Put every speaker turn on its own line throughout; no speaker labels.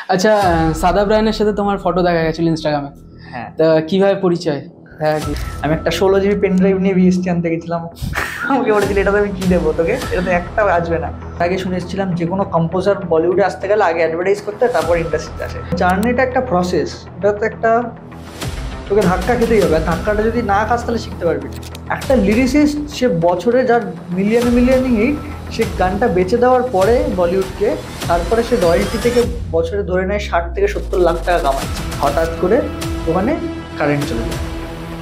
আচ্ছা, সাদা ব্রায়ানের সাথে তোমার ফটো দেখা গেছিল ইনস্টাগ্রামে।
হ্যাঁ,
তা কিভাবে পরিচয়? হ্যাঁ কি?
আমি একটা 16 জিবি পেন ড্রাইভ নিয়ে ভিএসটি আনতে গেছিলাম। আমাকে বলেছিল এটাতে আমি কি দেবো তোকে, এটাতে একটা আসবে না। আগে শুনে এসেছিলাম যে কোনো কম্পোজার বলিউডে আসতে গেলে আগে অ্যাডভার্টাইজ করতে হয়, তারপর ইন্ডাস্ট্রিতে আসে। জার্নিটা একটা প্রসেস, এটা তো একটা, তোকে ধাক্কা খেতেই হবে। আর ধাক্কাটা যদি না খাস তাহলে শিখতে পারবি না। একটা লিরিসিস্ট, সে বছরে যার মিলিয়ন মিলিয়ন হিট, সে গানটা বেচে দেওয়ার পরে বলিউডকে, তারপরে সে রয়্যালটি থেকে বছরে ধরে নেয় 60 থেকে 70 লাখ টাকা কামাচ্ছে। হঠাৎ করে ওখানে কারেন্ট চলে যায়,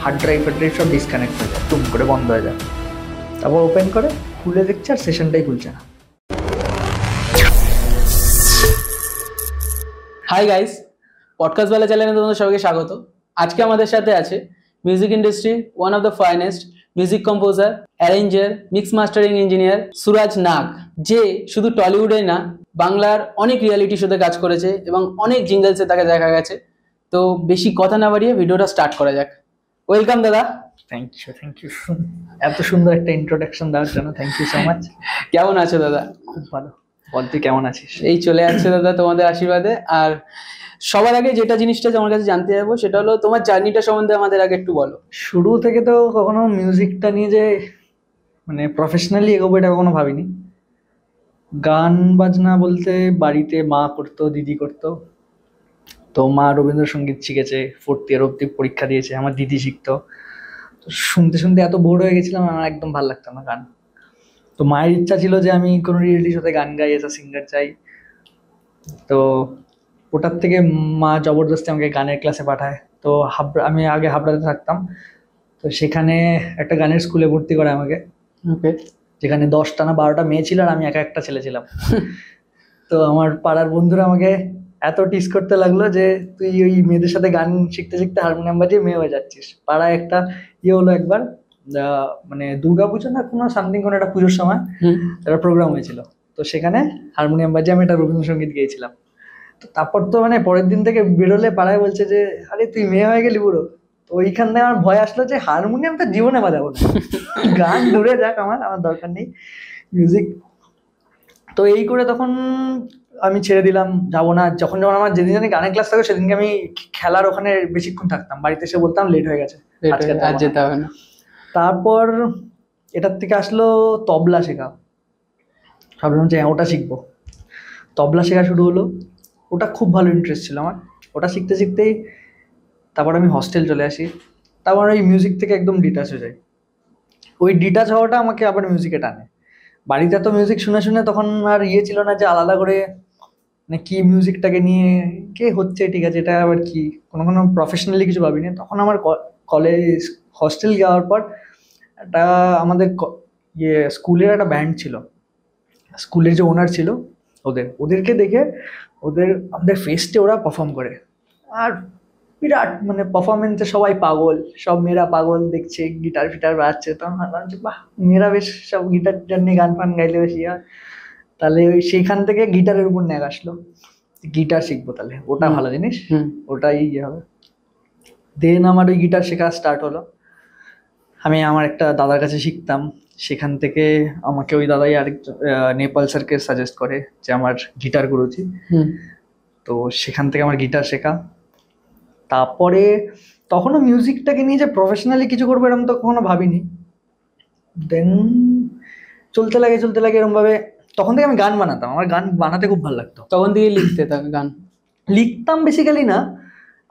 হার্ড ড্রাইভ সব ডিসকানেক্ট হয়ে যায়, টুম করে বন্ধ হয়ে যায়। তারপর ওপেন করে খুলে দেখছে আর সেশনটাই খুলছে না।
হাই গাইস, পডকাস্ট বেলা চ্যানেলে তোমাদের সবাইকে স্বাগত। আজকে আমাদের সাথে আছে music industry one of the finest music composer, arranger, mix mastering engineer Suraj Nag, যে শুধু টলিউডে না, বাংলার অনেক রিয়ালিটি শোতে কাজ করেছে এবং অনেক জিঙ্গলসে তাকে দেখা গেছে। তো বেশি কথা না বাড়িয়ে ভিডিওটা স্টার্ট করা যাক। ওয়েলকাম দাদা।
থ্যাংক ইউ এত সুন্দর একটা ইন্ট্রোডাকশন দেওয়ার জন্য, থ্যাংক ইউ সো মাচ।
কেমন আছো দাদা?
খুব ভালো। বল তুই কেমন আছিস?
এই চলে যাচ্ছে দাদা তোমাদের আশীর্বাদে। আর সবার আগে যেটা জিনিসটা আমার কাছে জানতে যাবো সেটা হলো তোমার জার্নিটা সম্বন্ধে আমাদের আগে একটু বলো।
শুরু থেকে তো কখনো মিউজিকটা নিয়ে যে মানে প্রফেশনালি এগোবো এটা কখনো ভাবিনি। গান বাজনা বলতে বাড়িতে মা করতো, দিদি করতো। তো মা রবীন্দ্রসঙ্গীত শিখেছে, 4th ইয়ার অব্দি পরীক্ষা দিয়েছে, আমার দিদি শিখতো। তো শুনতে শুনতে এত বোর হয়ে গেছিলাম, আমার একদম ভালো লাগতো না গান। তো মায়ের ইচ্ছা ছিল যে আমি কোনো রিয়েলিটি শোতে গান গাই, এসা সিঙ্গার চাই। তো ওটার থেকে মা জবরদস্তি আমাকে গানের ক্লাসে পাঠায়। তো আমি আগে হাবড়াতে থাকতাম, তো সেখানে একটা গানের স্কুলে ভর্তি করে আমাকে।
ওকে।
যেখানে 10টা না 12টা মেয়ে ছিল আর আমি একা একটা ছেলে ছিলাম। তো আমার পাড়ার বন্ধুরা আমাকে এত টিস করতে লাগলো যে তুই ওই মেয়েদের সাথে গান শিখতে শিখতে হারমোনিয়াম বাজিয়ে মেয়ে হয়ে যাচ্ছিস। পাড়ায় একটা হলো একবার, মানে দুর্গাপুজো না কোনো সামথিং কোনো একটা পুজোর সময় একটা প্রোগ্রাম হয়েছিল। তো সেখানে হারমোনিয়াম বাজিয়ে আমি একটা রবীন্দ্রসঙ্গীত গেয়েছিলাম। তো তারপর তো মানে পরের দিন থেকে বেরোলে পাড়ায় বলছে যে আরে তুই মেয়ে হয়ে গেলি পুরো। তো ওইখান থেকে আমার ভয় আসলো যে হারমোনিয়ামটা জীবনে বাজাবো না, গান দূরে যাক, আমার আমার দরকার নেই মিউজিক। তো এই করে তখন আমি ছেড়ে দিলাম, যাবো না। যখন যখন আমার যেদিন জানি গানের ক্লাস থাকবে সেদিনকে আমি খেলার ওখানে বেশিক্ষণ থাকতাম, বাড়িতে এসে বলতাম লেট হয়ে গেছে, আজকে
আর যেতে হবে না।
তারপর এটার থেকে আসলো তবলা শেখা। ভাবলাম যে ওটা শিখবো, তবলা শেখা শুরু হলো। ওটা খুব ভালো ইন্টারেস্ট ছিল আমার। ওটা শিখতে শিখতেই তারপর আমি হস্টেল চলে আসি। তারপর ওই মিউজিক থেকে একদম ডিটাচ হয়ে যাই। ওই ডিটাচ হওয়াটা আমাকে আবার মিউজিকে টানে। বাড়িতে তো মিউজিক শুনে শুনে তখন আর ছিল না যে আলাদা করে মানে কি মিউজিকটাকে নিয়ে কে হচ্ছে, ঠিক আছে এটা আবার কি, কোনো কোনো প্রফেশনালি কিছু ভাবিনি। তখন আমার কলেজ হস্টেল যাওয়ার পর একটা আমাদের স্কুলের একটা ব্যান্ড ছিল। স্কুলের যে ওনার ছিল, ওদেরকে দেখে আমাদের ফেস্টে ওরা পারফর্ম করে। আর বিরাট মানে পারফরমেন্সে সবাই পাগল, সব মেয়েরা পাগল, দেখছে গিটার ফিটার বাজাচ্ছে। তখন ভাবলাম যে বাহ, মেয়েরা বেশ সব গিটার টিটার নিয়ে গান ফান গাইলে বেশি হয়। তাহলে ওই সেইখান থেকে গিটারের উপর ন্যাক আসলো, গিটার শিখবো, তাহলে ওটা ভালো জিনিস, ওটাই ইয়ে হবে। দেন আমার ওই গিটার শেখা স্টার্ট হলো। আমি আমার একটা দাদার কাছে শিখতাম, সেখান থেকে আমাকে ওই দাদাই আরেকজন নেপাল স্যারকে সাজেস্ট করে যে আমার গিটার গুরুজি। তো সেখান থেকে আমার গিটার শেখা। তারপরে তখনও মিউজিকটাকে নিয়ে যে প্রফেশনালি কিছু করবো এরকম তো কখনো ভাবিনি। দেন চলতে লাগে এরকম ভাবে। তখন থেকে আমি গান বানাতাম, আমার গান বানাতে খুব ভালো লাগতো।
তখন থেকে লিখতে গান
লিখতাম বেসিক্যালি না,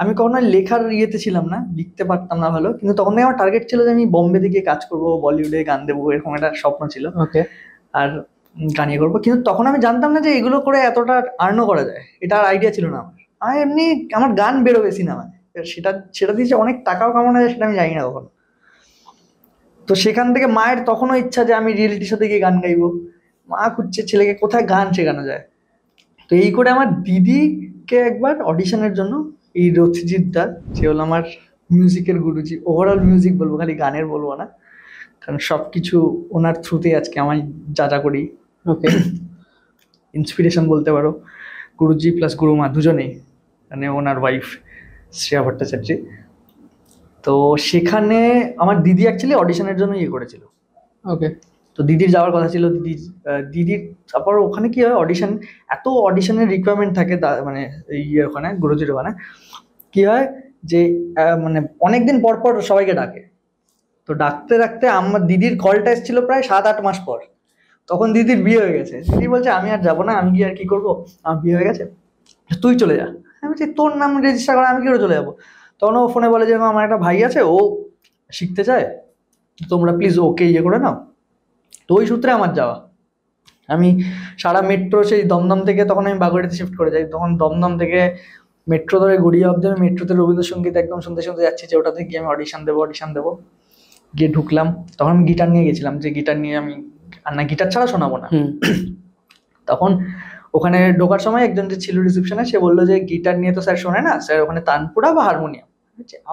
আমি কখনো লেখার ইয়েতে ছিলাম না, লিখতে পারতাম না ভালো। কিন্তু তখন থেকে আমার টার্গেট ছিল যে আমি বোম্বেতে গিয়ে কাজ করবো, বলিউডে গান দেবো, এরকম একটা স্বপ্ন ছিল।
ওকে।
আর গান ইয়ে করবো। কিন্তু তখন আমি জানতাম না যে এগুলো করে এতটা আর্নও করা যায়, এটা আর আইডিয়া ছিল না আমার। আমি এমনি আমার গান বেরোবে সিনেমায়, সেটা সেটা দিয়ে যে অনেক টাকাও কামানো যায় সেটা আমি জানি না কখনো। তো সেখান থেকে মায়ের তখনও ইচ্ছা যে আমি রিয়েলিটির সাথে গিয়ে গান গাইবো। মা খুঁজছে ছেলেকে কোথায় গান শেখানো যায়। তো এই করে আমার দিদিকে একবার অডিশনের জন্য, এই রথিজিৎ দা, যে হলো আমার মিউজিকের গুরুজি, ওভারঅল মিউজিক বলবো, খালি গানের বলবো না, কারণ সব কিছু ওনার থ্রুতেই আজকে আমি যা যা করি।
ওকে।
ইন্সপিরেশন বলতে পারো, গুরুজি প্লাস গুরুমা দুজনেই, মানে ওনার ওয়াইফ শ্রেয়া ভট্টাচার্য। তো সেখানে আমার দিদি অ্যাকচুয়ালি অডিশনের জন্য ইয়ে করেছিল।
ওকে।
তো দিদির যাওয়ার কথা ছিল, দিদির তারপর ওখানে কি হয়, অডিশন, এত অডিশনের রিকোয়ারমেন্ট থাকে মানে ওখানে গুরুজির ওখানে কি হয় যে মানে অনেকদিন পর পর সবাইকে ডাকে। তো ডাকতে ডাকতে আমার দিদির কলটা এসেছিল প্রায় 7-8 মাস পর। তখন দিদির বিয়ে হয়ে গেছে। দিদি বলছে আমি আর যাবো না, আমি কি আর কি করবো, আমার বিয়ে হয়ে গেছে, তুই চলে যা। আমি বলছি তোর নাম রেজিস্টার করে আমি কি করে চলে যাবো। তখন ও ফোনে বলে যে আমার একটা ভাই আছে, ও শিখতে চায়, তোমরা প্লিজ ওকে করে নাও। তো ওই সূত্রে আমার যাওয়া। আমি সারা মেট্রো, সেই দমদম থেকে, তখন আমি বাগুড়িতে শিফট করে যাই, তখন দমদম থেকে মেট্রো ধরে গড়িয়া অব্দি আমি মেট্রোতে রবীন্দ্রসঙ্গীত একদম শুনতে শুনতে যাচ্ছি, যে ওটাতে গিয়ে আমি অডিশন দেবো। গিয়ে ঢুকলাম, তখন আমি গিটার নিয়ে গেছিলাম, যে গিটার নিয়ে আমি আর না গিটার ছাড়া শোনাবো না। তখন ওখানে ঢোকার সময় একজন যে ছিল রিসেপশনে, সে বললো যে গিটার নিয়ে তো স্যার শোনে না, স্যার ওখানে তানপুরা বা হারমোনিয়াম।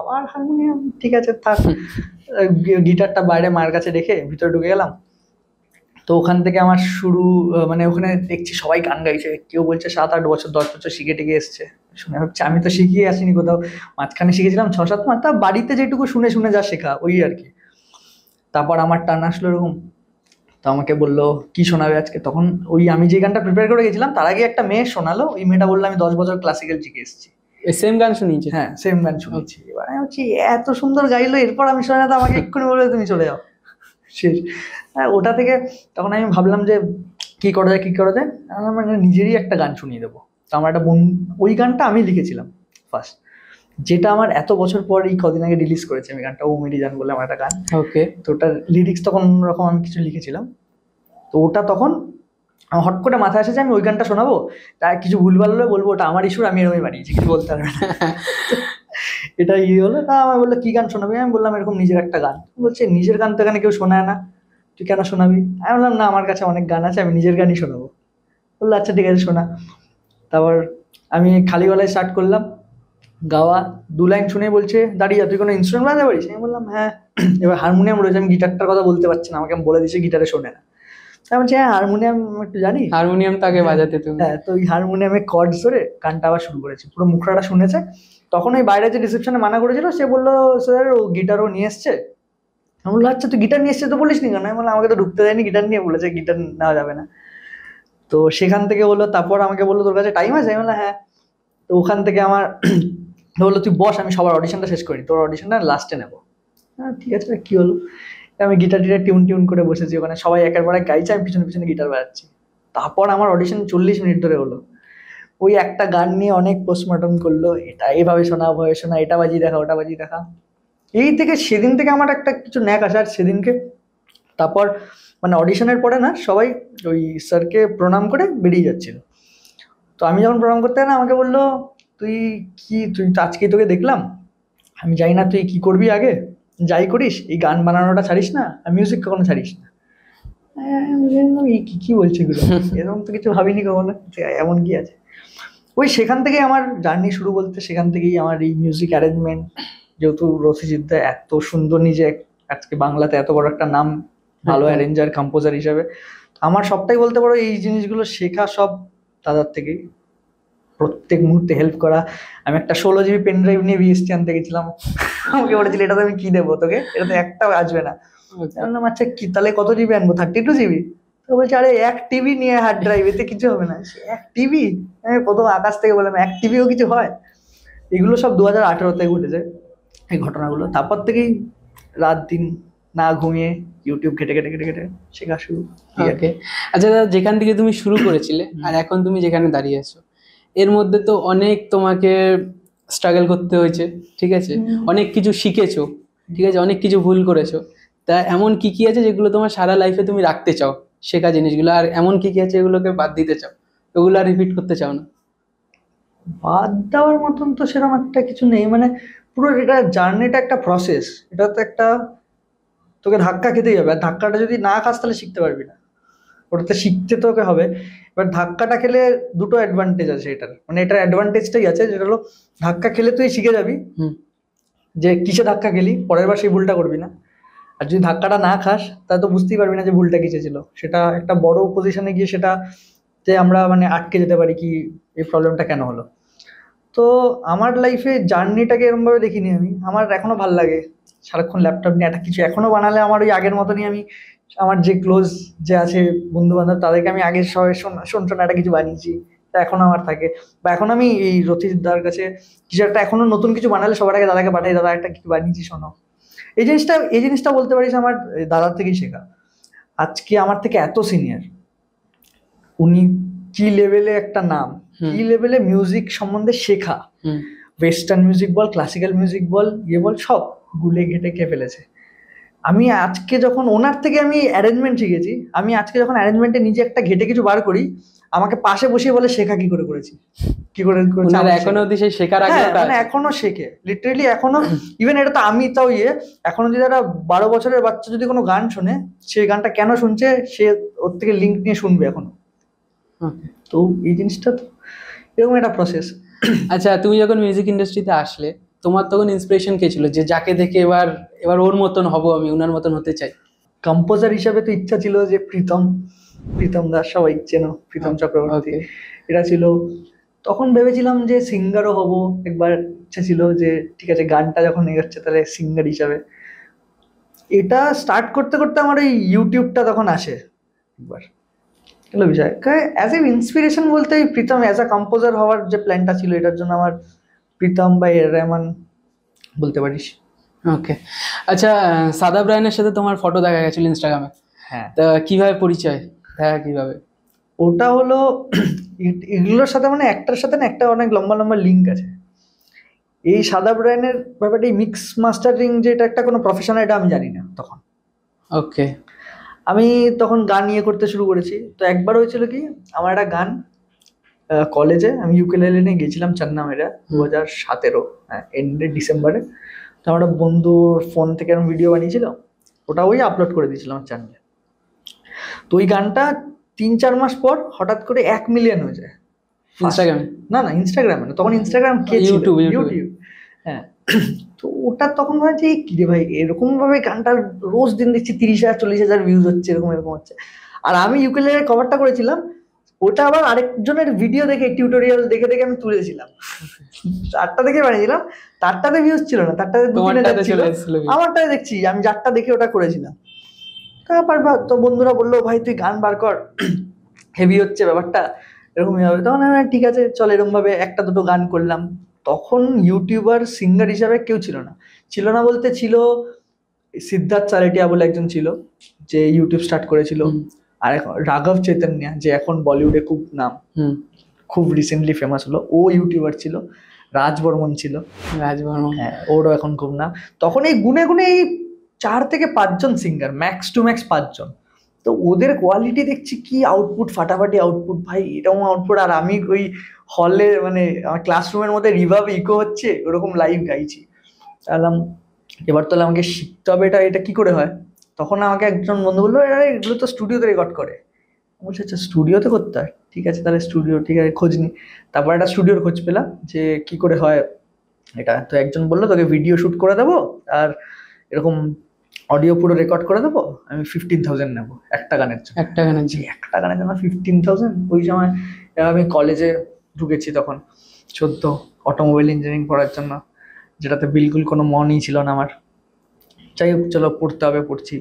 আবার হারমোনিয়াম, ঠিক আছে থাক। গিটারটা বাইরে মায়ের কাছে রেখে ভিতরে ঢুকে গেলাম। তো ওখান থেকে আমার শুরু, মানে ওখানে দেখছি সবাই গান গাইছে, কেউ বলছে 7-8 বছর 10 বছর শিখে টিকে এসছে। শুনে হচ্ছে আমি তো শিখিয়ে আসিনি কোথাও, মাঝখানে শিখেছিলাম 6-7 মাস, তা বাড়িতে যেটুকু শুনে শুনে যা শেখা ওই আর কি। তারপর আমার টান আসলো এরকম, তো আমাকে বললো কি শোনাবে আজকে। তখন ওই আমি যে গানটা প্রিপেয়ার করে গেছিলাম তার আগে একটা মেয়ে শোনালো, ওই মেয়েটা বললো আমি 10 বছর ক্লাসিক্যাল শিখে এসেছি।
সেম গান শুনিয়েছে?
হ্যাঁ সেম গান শুনেছি। এবার আমি বলছি এত সুন্দর গাইলো, এরপর আমি শোনাতে আমাকে এক্ষুনি বলবে তুমি চলে যাও, শেষ। হ্যাঁ ওটা থেকে তখন আমি ভাবলাম যে কি করা যায়, আমার মানে নিজেরই একটা গান শুনিয়ে দেবো। তো আমার একটা ওই গানটা আমি লিখেছিলাম ফার্স্ট, যেটা আমার এত বছর পর এই কদিন আগে রিলিজ করেছে আমি গানটা, ও মেরি জান বলে আমার একটা গান।
ওকে।
তো ওটার লিরিক্স তখন অন্যরকম আমি কিছু লিখেছিলাম। তো ওটা তখন আমার হট করে মাথায় আসে যে আমি ওই গানটা শোনাবো, তাই কিছু ভুলভাল হলে বলবো ওটা আমার ইস্যুর, আমি এরকমই বানিয়েছি, কিছু বলতে পারবে না। এটা হলো। তা আমার বললো কি গান শোনাবি, আমি বললাম এরকম নিজের একটা গান। বলছে নিজের গান তো এখানে কেউ শোনায় না, তুই কেন শোনাবি। আমি বললাম না আমার কাছে অনেক গান আছে, আমি নিজের গানই শোনাবো। বললো আচ্ছা ঠিক আছে শোনা। তারপর আমি খালি গলায় স্টার্ট করলাম গাওয়া। 2 লাইন শুনে বলছে দাঁড়িয়ে তুই কোনো ইনস্ট্রুমেন্ট বাজাতে পারিস, আমি বললাম হ্যাঁ। এবার হারমোনিয়াম রয়েছে, আমি গিটারটার কথা বলতে পারছি না, আমাকে বলে দিচ্ছে গিটারে শোনে না। আমি বলছি হ্যাঁ হারমোনিয়াম একটু জানি।
হারমোনিয়াম তাকে বাজাতে তুমি?
হ্যাঁ, তো ওই হারমোনিয়ামে কর্ডস ধরে গানটা আবার শুরু করেছি, পুরো মুখড়াটা শুনেছে। তখন ওই বাইরে যে রিসেপশনে মানা করেছিল, সে বললো স্যার ও গিটারও নিয়ে এসছে। আমি বললো আচ্ছা তুই গিটার নিয়ে এসছে তো বলিস নি কেন। আমি বললাম আমাকে তো ঢুকতে দেয়নি, গিটার নিয়ে বলেছে গিটার নেওয়া যাবে না। তো সেখান থেকে বললো, তারপর আমাকে বললো তোর কাছে টাইম আছে, আমি বললাম হ্যাঁ। তো ওখান থেকে আমার বললো তুই বস, আমি সবার অডিশনটা শেষ করি, তোর অডিশনটা লাস্টে নেবো। হ্যাঁ ঠিক আছে। কি হলো, আমি গিটার টিউন করে বসেছি ওখানে, সবাই একের পর এক গাইছে, আমি পিছনে পিছনে গিটার বাজাচ্ছি। তারপর আমার অডিশন 40 মিনিট ধরে হলো। ওই একটা গান নিয়ে অনেক পোস্টমর্টম করলো, এটা এভাবে শোনা ভয়ে শোনা, এটা বাজিয়ে দেখা ওটা বাজিয়ে দেখা। এই থেকে সেদিন থেকে আমার একটা কিছু ন্যাক আসে। আর সেদিনকে তারপর মানে অডিশনের পরে না সবাই ওই স্যারকে প্রণাম করে বেরিয়ে যাচ্ছিল। তো আমি যখন প্রণাম করতে গেলাম আমাকে বললো তুই তো আজকেই তোকে দেখলাম, আমি জানি না তুই কি করবি আগে, যাই করিস এই গান বানানোটা ছাড়িস না, আর মিউজিক কখনো ছাড়িস না। এই কি বলছে এগুলো, এরকম তো কিছু ভাবিনি কখনো, এমন কি আছে। ওই সেখান থেকেই আমার জার্নি শুরু, বলতে সেখান থেকেই আমার এই মিউজিক অ্যারেঞ্জমেন্ট, যেহেতু রথিজিৎ দা এত সুন্দর, নিজে আজকে বাংলাতে এত বড় একটা নাম, ভালো অ্যারেঞ্জার কম্পোজার হিসাবে, আমার সবটাই বলতে পারো এই জিনিসগুলো শেখা সব দাদার থেকেই। প্রত্যেক মুহূর্তে হেল্প করা। আমি একটা 16 জিবি পেন ড্রাইভ নিয়ে বিএসটি আনতে গেছিলাম, আমাকে বলেছিল এটাতে আমি কি দেবো তোকে, এটাতে একটাও আসবে না। বললাম আচ্ছা কি তাহলে কত জিবি আনবো, 32 জিবি। তো বলছে আরে 1 টিবি নিয়ে হার্ড ড্রাইভ, এতে কিছু হবে না। 1 টিবি, আমি প্রথম আকাশ থেকে বললাম 1 টিবিও কিছু হয়। এগুলো সব 2018-তে ঘটেছে এই ঘটনাগুলো। তারপর থেকেই রাত দিন না ঘুমিয়ে ইউটিউব ঘেটে ঘেটে ঘেটে ঘেটে শেখা শুরু।
ওকে। আচ্ছা দাদা, যেখান থেকে তুমি শুরু করেছিলে আর এখন তুমি যেখানে দাঁড়িয়ে আছো, এর মধ্যে তো অনেক তোমাকে স্ট্রাগল করতে হয়েছে, ঠিক আছে, অনেক কিছু শিখেছো, ঠিক আছে, অনেক কিছু ভুল করেছো। তা এমন কি কি আছে যেগুলো তোমার সারা লাইফে তুমি রাখতে চাও, শেখা জিনিসগুলো, আর এমন কি কি আছে এগুলোকে বাদ দিতে চাও, ওগুলো আর রিপিট করতে চাও না?
বাদ দেওয়ার মতন তো সেরকম একটা কিছু নেই, মানে পুরো এটা জার্নিটা একটা প্রসেস, এটা তো একটা তোকে ধাক্কা খেতেই হবে, আর ধাক্কাটা যদি না খাস তাহলে শিখতে পারবি না, ওটাতে শিখতে তোকে হবে। এবার ধাক্কাটা খেলে দুটো অ্যাডভান্টেজ আছে এটার, মানে এটার অ্যাডভান্টেজটাই আছে, যেটা হলো ধাক্কা খেলে তুই শিখে যাবি যে কিসে ধাক্কা খেলি, পরের বার সেই ভুলটা করবি না। আর যদি ধাক্কাটা না খাস তাহলে তো বুঝতেই পারবি না যে ভুলটা কিসে ছিল। সেটা একটা বড় পজিশনে গিয়ে সেটা যে আমরা মানে আটকে যেতে পারি কি এই প্রবলেমটা কেন হলো। তো আমার লাইফে জার্নিটাকে এরকমভাবে দেখিনি আমি, আমার এখনো ভাল লাগে সারাক্ষণ ল্যাপটপ নিয়ে একটা কিছু এখনো বানালে আমার ওই আগের মতনই আমি আমার যে ক্লোজ যে আছে বন্ধু বান্ধব তাদেরকে আমি আগে সবাই শোন একটা কিছু বানিয়েছি, তা এখন আমার থাকে। বা এখন আমি এই রথিদার কাছে কিছু একটা এখনো নতুন কিছু বানালে সবার আগে দাদাকে পাঠাই, দাদা একটা কিছু বানিয়েছি শোনো। এই জিনিসটা বলতে পারিস আমার দাদার থেকেই শেখা। আজকে আমার থেকে এত সিনিয়র, উনি কি লেভেলে একটা নাম, কি লেভেলে মিউজিক সম্বন্ধে শেখা, ওয়েস্টার্ন মিউজিক বল, ক্লাসিক্যাল মিউজিক বল, বল, সব গুলে ঘেটে খেয়ে ফেলেছে। আমি আজকে যখন ওনার থেকে আমি অ্যারেঞ্জমেন্ট শিখেছি, আমি আজকে যখন অ্যারেঞ্জমেন্টে নিজে একটা ঘেটে কিছু বার করি, আমাকে পাশে বসিয়ে বলে শেখা কি করে করেছি, কি করে করেছি।
এখনো অবধি সেই শেখার
মানে এখনো শেখে, লিটারেলি এখনো। ইভেন এটা তো আমি তাও এখনো যদি একটা 12 বছরের বাচ্চা যদি কোনো গান শোনে, সেই গানটা কেন শুনছে সে ওর থেকে লিঙ্ক নিয়ে শুনবে এখনো। তো এই জিনিসটা তো এরকম একটা প্রসেস।
আচ্ছা, তুমি যখন মিউজিক ইন্ডাস্ট্রিতে আসলে, তোমার তখন ইন্সপিরেশন কে ছিল যে যাকে দেখে এবার ওর মতন হব, আমি ওনার মতন হতে চাই?
কম্পোজার হিসাবে তো ইচ্ছা ছিল যে প্রীতম দাস, সবাই চেনো, প্রীতম চক্রবর্তী, এটা ছিল। তখন ভেবেছিলাম যে সিঙ্গারও হব একবার, ইচ্ছা ছিল যে ঠিক আছে গানটা যখন এগোচ্ছে তাহলে সিঙ্গার হিসাবে। এটা স্টার্ট করতে করতে আমার ওই ইউটিউবটা তখন আসে একবার, এগুলো বিষয় অ্যাজ এ ইন্সপিরেশন বলতে ওই প্রীতম অ্যাজ আ কম্পোজার হওয়ার যে প্ল্যানটা ছিল, এটার জন্য আমার প্রীতম বা রেহমান বলতে পারিস।
ওকে, আচ্ছা, সাদা ব্রায়ানের সাথে তোমার ফটো দেখা গেছিল ইনস্টাগ্রামে।
হ্যাঁ,
তা কিভাবে পরিচয়, দেখা কিভাবে?
ওটা হলো এগুলোর সাথে মানে একটার সাথে না একটা অনেক লম্বা লম্বা লিঙ্ক আছে। এই সাদা ব্রায়ানের ব্যাপারটা, মিক্স মাস্টারিং যে এটা একটা কোনো প্রফেশন, এটা আমি জানি না তখন।
ওকে,
আমি তখন গান করতে শুরু করেছি। তো একবার হয়েছিল কি, আমার একটা গান কলেজে আমি ইউকেলেলে নিয়ে গেছিলাম চান্নামেরা 2017, হ্যাঁ এন্ডে ডিসেম্বরে। তো আমার একটা বন্ধুর ফোন থেকে আমি ভিডিও বানিয়েছিল, ওটা ওই আপলোড করে দিয়েছিলাম আমার চ্যানেলে। তো ওই গানটা 3-4 মাস পর হঠাৎ করে 1 মিলিয়ন হয়ে যায়
ইনস্টাগ্রামে।
না ইনস্টাগ্রামে না, তখন ইনস্টাগ্রাম কে ছিল, ইউটিউব। হ্যাঁ, তো ওটা তখন হয় যে কি রে ভাই, এরকম ভাবে গানটা রোজ দিন দেখছি 30,000 40,000 ভিউজ হচ্ছে, এরকম হচ্ছে। আর আমি ইউকেলেলের কভারটা করেছিলাম, ওটা আবার আরেকজনের ভিডিও দেখে, টিউটোরিয়াল দেখে দেখে আমি তুলেছিলাম। 4টা দেখে বানিয়েছিলাম, তারটাতে ভিউজ ছিল না, তারটাতে 2-3,000 ছিল, আমারটাই দেখছি আমি 4টা দেখে ওটা করেছিলাম। তারপর তো বন্ধুরা বললো ভাই তুই গান বার কর, হেভি হচ্ছে ব্যাপারটা, এরকমই হবে। তখন আমি ঠিক আছে চল, এরকম ভাবে 1-2 গান করলাম। তখন ইউটিউবার সিঙ্গার হিসাবে কেউ ছিল না বলতে ছিল সিদ্ধার্থ চারেটিয়া বলে একজন ছিল যে ইউটিউব স্টার্ট করেছিল, আর এখন রাঘব চৈতন্যা যে এখন বলিউডে খুব নাম, খুব রিসেন্টলি ফেমাস হলো, ও ইউটিউবার ছিল। রাজ বর্মন ছিল, হ্যাঁ ওরও এখন খুব নাম। তখন এই গুনে গুনে এই 4 থেকে 5 জন সিঙ্গার, ম্যাক্স টু ম্যাক্স 5 জন। তো ওদের কোয়ালিটি দেখছি কি আউটপুট, ফাটাফাটি আউটপুট ভাই, এরকম আউটপুট। আর আমি ওই হলে মানে আমার ক্লাসরুমের মধ্যে রিভাব ইকো হচ্ছে ওরকম লাইভ গাইছি। এবার তাহলে আমাকে শিখতে হবে এটা কি করে হয়। তখন আমাকে একজন বন্ধু বললো এগুলো তো স্টুডিওতে রেকর্ড করে। বলছে আচ্ছা স্টুডিওতে করতে হয়, ঠিক আছে তাহলে স্টুডিও, ঠিক আছে খোঁজ নি। তারপর একটা স্টুডিওর খোঁজ পেলাম যে কি করে হয় এটা। তো একজন বললো তোকে ভিডিও শুট করে দেবো আর এরকম অডিও পুরো রেকর্ড করে দেবো, আমি 15,000 নেবো একটা গানের জন্য। একটা গানের জন্য 15,000। ওই সময় আমি কলেজে ঢুকেছি তখন 14, অটোমোবাইল ইঞ্জিনিয়ারিং পড়ার জন্য, যেটাতে বিলকুল কোনো মনই ছিল না আমার। যাই হোক চলো পড়তে হবে, পড়ছি।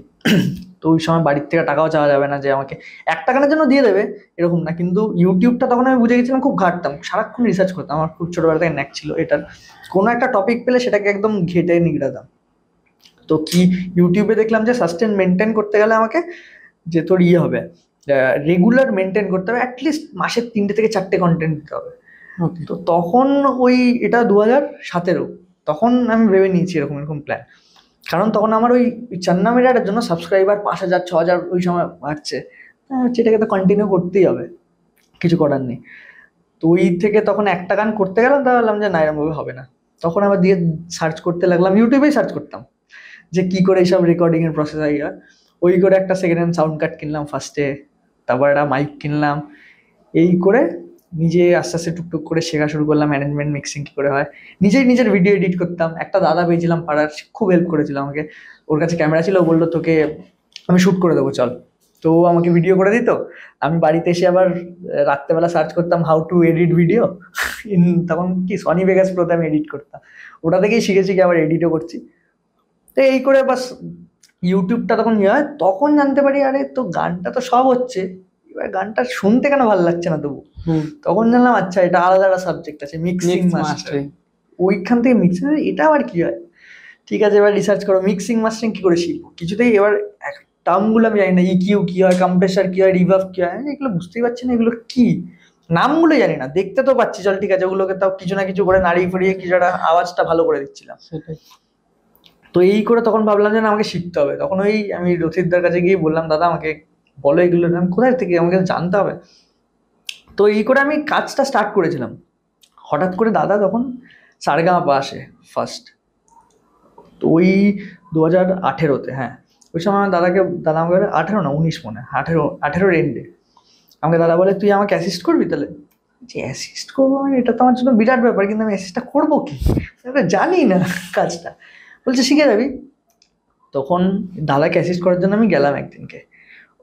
তো ওই সময় বাড়ির থেকে টাকাও চাওয়া যাবে না যে আমাকে 1 গানের জন্য দিয়ে দেবে, এরকম না। কিন্তু ইউটিউবটা তখন আমি বুঝে গেছিলাম, খুব ঘাটতাম, সারাক্ষণ রিসার্চ করতাম, আমার খুব ছোটবেলা থেকে ন্যাক ছিল এটার। কোনো একটা টপিক পেলে সেটাকে একদম ঘেটে নিগড়াতাম। তো কি ইউটিউবে দেখলাম যে সাস্টেন মেনটেন করতে গেলে আমাকে যে তোর হবে রেগুলার মেনটেন করতে হবে, অ্যাটলিস্ট মাসে 3টে থেকে 4টে কন্টেন্ট দিতে হবে। তো তখন ওই এটা 2017, তখন আমি ভেবে নিয়েছি এরকম প্ল্যান। কারণ তখন আমার ওই চান্নামেরার জন্য সাবস্ক্রাইবার 5,000 6,000 ওই সময় বাড়ছে, সেটাকে তো কন্টিনিউ করতেই হবে, কিছু করার নেই। তো ওই থেকে তখন একটা গান করতে গেলাম, তা বললাম যে না এরকমভাবে হবে না। তখন আবার দিয়ে সার্চ করতে লাগলাম, ইউটিউবেই সার্চ করতাম যে কি করে এইসব রেকর্ডিংয়ের প্রসেস হয়। ওই করে একটা সেকেন্ড হ্যান্ড সাউন্ড কার্ড কিনলাম ফার্স্টে, তারপর একটা মাইক কিনলাম। এই করে নিজে আস্তে আস্তে টুকটুক করে শেখা শুরু করলাম, ম্যানেজমেন্ট মিক্সিং কী করে হয়। নিজের ভিডিও এডিট করতাম। একটা দাদা পেয়েছিলাম পাড়ার, খুব হেল্প করেছিল আমাকে, ওর কাছে ক্যামেরা ছিল, ও বললো তোকে আমি শ্যুট করে দেবো চল। তো ও আমাকে ভিডিও করে দিত, আমি বাড়িতে এসে আবার রাত্রেবেলা সার্চ করতাম হাউ টু এডিট ভিডিও। তখন কি সনি ভেগাস প্রোতে আমি এডিট করতাম, ওটা থেকেই শিখেছি কি আবার এডিটও করছি। তো এই করে বাস ইউটিউবটা তখন ইয়ে হয়, তখন জানতে পারি আরে তো গানটা তো সব হচ্ছে, এবার গানটা শুনতে কেন ভালো লাগছে না তবু। তখন জানলাম আচ্ছা এটা আলাদা একটা সাবজেক্ট আছে, মিক্সিং মাস্টারিং। ওইখান থেকে মিক্সিং, এটা আবার কি হয়, ঠিক আছে এবার রিসার্চ করো মিক্সিং মাস্টারিং কি করে শিখবো, কিছুতেই এবার টার্মগুলো আমি জানি না, ইকিউ কি হয়, কম্প্রেসার কি হয়, রিভার্ব কি হয়, আমি এগুলো বুঝতেই পারছি না এগুলো কি, নামগুলো জানি না, দেখতে তো পাচ্ছি চল ঠিক আছে, ওগুলোকে তাও কিছু না কিছু করে নাড়িয়ে ফড়িয়ে কিছু একটা আওয়াজটা ভালো করে দিচ্ছিলাম।
সেটাই।
তো এই করে তখন ভাবলাম যে না আমাকে শিখতে হবে, তখন ওই আমি রথিরদার কাছে গিয়ে বললাম দাদা আমাকে বলো এগুলো, আমি কোথায় থেকে আমাকে জানতে হবে। তো এই করে আমি কাজটা স্টার্ট করেছিলাম। হঠাৎ করে দাদা তখন সারেগামাপা আসে ফার্স্ট, তো ওই 2018-তে, হ্যাঁ ওই সময় আমার দাদা আমাকে 18 না 19 মনে হয়, 18 এন্ডে আমাকে দাদা বলে তুই আমাকে অ্যাসিস্ট করবি তাহলে। যে অ্যাসিস্ট করবো মানে এটা তো আমার জন্য বিরাট ব্যাপার, কিন্তু আমি অ্যাসিস্টটা করবো কি, আমি জানি না কাজটা। বলছে শিখে যাবি। তখন দাদাকে অ্যাসিস্ট করার জন্য আমি গেলাম একদিনকে,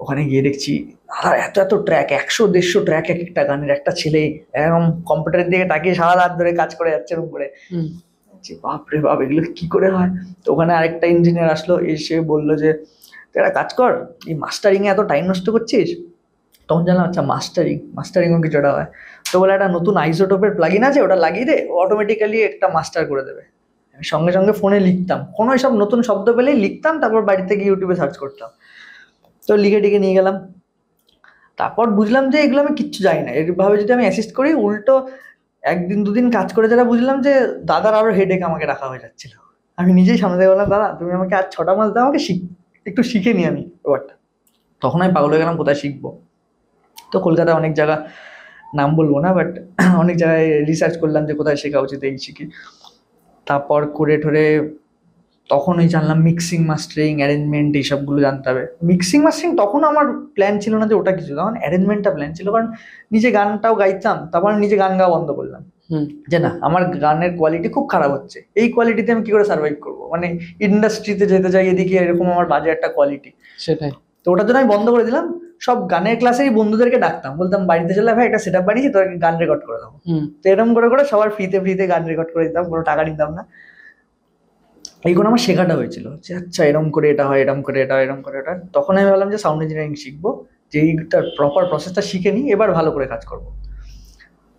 ওখানে গিয়ে দেখছি দাদা এত এত ট্র্যাক, 100-150 ট্র্যাক এক একটা গানের, একটা ছেলে এরকম কম্পিউটারের দিকে তাকিয়ে সারা রাত ধরে কাজ করে যাচ্ছে এরকম করে। বাপরে বাপ এগুলো কি করে হয়। তো ওখানে আরেকটা ইঞ্জিনিয়ার আসলো, এসে বললো যে তুই একটা কাজ কর, এই মাস্টারিংয়ে এত টাইম নষ্ট করছিস। তখন জানলাম আচ্ছা মাস্টারিংও কিছুটা হয়। তো বলে একটা নতুন আইসোটোপের প্লাগইন আছে, ওটা লাগিয়ে দে, অটোমেটিক্যালি একটা মাস্টার করে দেবে। আমি সঙ্গে সঙ্গে ফোনে লিখতাম, কোনো সব নতুন শব্দ পেলেই লিখতাম, তারপর বাড়িতে গিয়ে ইউটিউবে সার্চ করতাম। তো লিখে টিকে নিয়ে গেলাম। তারপর বুঝলাম যে এগুলো আমি কিচ্ছু জানি না, এভাবে যদি আমি অ্যাসিস্ট করি উল্টো একদিন দুদিন কাজ করে যারা বুঝলাম যে দাদার আরো হেডেক আমাকে রাখা হয়ে যাচ্ছিল। আমি নিজেই সামনে থেকে বললাম দাদা তুমি আমাকে আজ 6টা মাস দাও, আমাকে একটু শিখে নিই আমি ব্যাপারটা। তখন আমি পাগল হয়ে গেলাম কোথায় শিখবো। তো কলকাতায় অনেক জায়গা, নাম বলবো না, বাট অনেক জায়গায় রিসার্চ করলাম যে কোথায় শেখা উচিত এই শিখি। তারপর করে ঠরে তখন ওই জানলাম মিক্সিং মাস্টারিং অ্যারেঞ্জমেন্ট এইসবগুলো জানতে হবে। মিক্সিং মাস্টারিং তখন আমার প্ল্যান ছিল না যে ওটা কিছু, তখন অ্যারেঞ্জমেন্টটা প্ল্যান ছিল, কারণ নিজে গানটাও গাইতাম, তারপর নিজে গান গাওয়া বন্ধ করলাম যে না আমার গানের কোয়ালিটি খুব খারাপ হচ্ছে, এই কোয়ালিটিতে আমি কি করে সার্ভাইভ করবো, মানে ইন্ডাস্ট্রিতে যেতে চাই এদিকে এরকম আমার বাজে একটা কোয়ালিটি।
সেটাই।
তো ওটার জন্য আমি বন্ধ করে দিলাম। সব গানের ক্লাসেই বন্ধুদেরকে ডাকতাম, বলতাম বাড়িতে চলে ভাই একটা সেট আপ বানিয়েছি, তোর গান রেকর্ড করে দেবো। তো এরকম করে করে সবার ফ্রিতে গান রেকর্ড করে দিতাম, কোনো টাকা নিতাম না। এইগুলো আমার শেখাটা হয়েছিল যে আচ্ছা এরকম করে এটা হয়, এরকম করে এটা হয়, এরকম করে এটা। তখন আমি ভাবলাম যে সাউন্ড ইঞ্জিনিয়ারিং শিখবো, যে এইটার প্রপার প্রসেসটা শিখে নিই, এবার ভালো করে কাজ করব।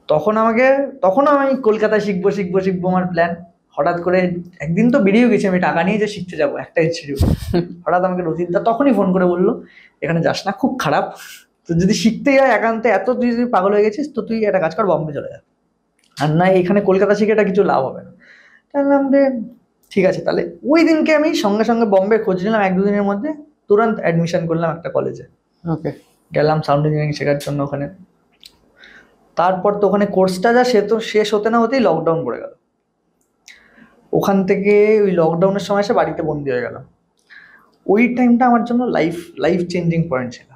তখন আমি কলকাতায় শিখবো আমার প্ল্যান। হঠাৎ করে একদিন তো বেরিয়েও গেছি আমি টাকা নিয়ে যে শিখতে যাবো একটা ইনস্টিটিউট। হঠাৎ আমাকে রথিনদা তখনই ফোন করে বললো এখানে যাস না, খুব খারাপ, তো যদি শিখতে যায় একান্তে এত তুই যদি পাগল হয়ে গেছিস তো তুই একটা কাজ কর, বম্বে চলে যা, আর না এখানে কলকাতা শিখে এটা কিছু লাভ হবে না। বললাম যে ঠিক আছে তাহলে। ওই দিনকে আমি সঙ্গে সঙ্গে বম্বে খোঁজ নিলাম, 1-2 দিনের মধ্যে তুরন্ত অ্যাডমিশন করলাম একটা কলেজে।
ওকে।
গেলাম সাউন্ড ইঞ্জিনিয়ারিং শেখার জন্য ওখানে। তারপর তো ওখানে কোর্সটা যা সে তো শেষ হতে না হতেই লকডাউন পড়ে গেল। ওখান থেকে ওই লকডাউনের সময় এসে বাড়িতে বন্দি হয়ে গেলাম। ওই টাইমটা আমার জন্য লাইফ চেঞ্জিং পয়েন্ট ছিল।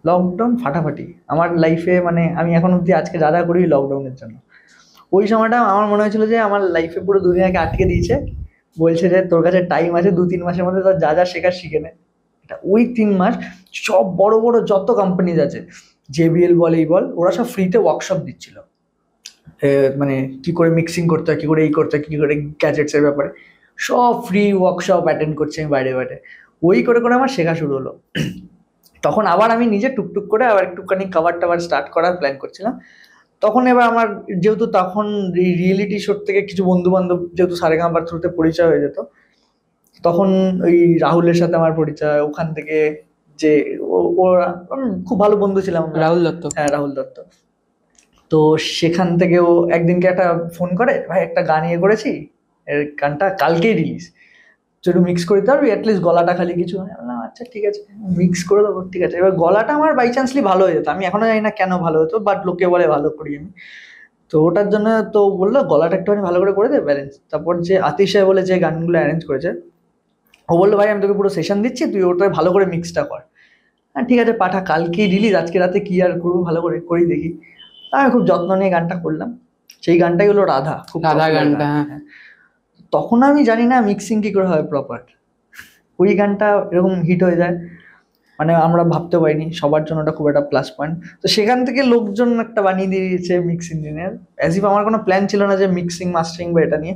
লকডাউন ফাটাফাটি আমার লাইফে, মানে আমি এখন অব্দি আজকে যা যা করি লকডাউনের জন্য। ওই সময়টা আমার মনে হয়েছিল যে আমার লাইফে পুরো দুনিয়াকে আটকে দিয়েছে, বলছে যে তোর কাছে টাইম আছে 2-3 মাসের মধ্যে তোর যা যা শেখার শিখে নে। এটা ওই 3 মাস সব বড় বড় যত কোম্পানিজ আছে, JBL বল এই বল, ওরা সব ফ্রিতে ওয়ার্কশপ দিচ্ছিল, মানে কি করে মিক্সিং করতে হয়, কি করে এই করতে হয়, কি করে গ্যাজেটসের ব্যাপারে সব ফ্রি ওয়ার্কশপ অ্যাটেন্ড করছি আমি বাইরে বাইরে। ওই করে করে আমার শেখা শুরু হলো। তখন আবার আমি নিজে টুকটুক করে আবার একটুখানি কভার টাভার স্টার্ট করার প্ল্যান করছিলাম। তখন এবার আমার যেহেতু তখন এই রিয়েলিটি শো থেকে কিছু বন্ধু বান্ধব যেহেতু সারেগামাপার থ্রুতে পরিচয় হয়ে যেত, তখন ওই রাহুলের সাথে আমার পরিচয় ওখান থেকে, যে ওরা খুব ভালো বন্ধু ছিলাম।
রাহুল দত্ত।
হ্যাঁ রাহুল দত্ত। তো সেখান থেকেও একদিনকে একটা ফোন করে, ভাই একটা গান ইয়ে করেছি, এর গানটা কালকেই রিলিজ, একটু মিক্স করে দিতে পারবি অ্যাটলিস্ট গলাটা খালি কিছু। আমি বললাম আচ্ছা ঠিক আছে মিক্স করে দেবো, ঠিক আছে। এবার গলাটা আমার বাই চান্সলি ভালো হয়ে যেত, আমি এখনো জানি না কেন ভালো হতো, বাট লোকে বলে ভালো করি আমি। তো ওটার জন্য তো বললো গলাটা একটুখানি ভালো করে দে ব্যালেন্স। তারপর যে আতিশায় বলে যে গানগুলো অ্যারেঞ্জ করেছে, ও বললো ভাই আমি তোকে পুরো সেশন দিচ্ছি, তুই ওটা ভালো করে মিক্সটা কর। হ্যাঁ ঠিক আছে পাঠা, কালকেই রিলিজ, আজকে রাতে কি আর করবো, ভালো করে করি দেখি। আমি খুব যত্ন নিয়ে গানটা করলাম। সেই গানটাই হলো রাধা, খুব
রাধা
popular
গানটা,
গান।
হ্যাঁ।
তখন আমি জানি না মিক্সিং কি করে হয় প্রপার, ওই গানটা এরকম হিট হয়ে যায়। মানে আমরা ভাবতে পারিনি, সবার জন্য ওটা খুব একটা প্লাস পয়েন্ট। তো সেখান থেকে লোকজন একটা বানিয়ে দিয়েছে মিক্স ইঞ্জিনিয়ার, অ্যাজ ইফ আমার কোনো প্ল্যান ছিল না যে মিক্সিং মাস্টারিং বা এটা নিয়ে।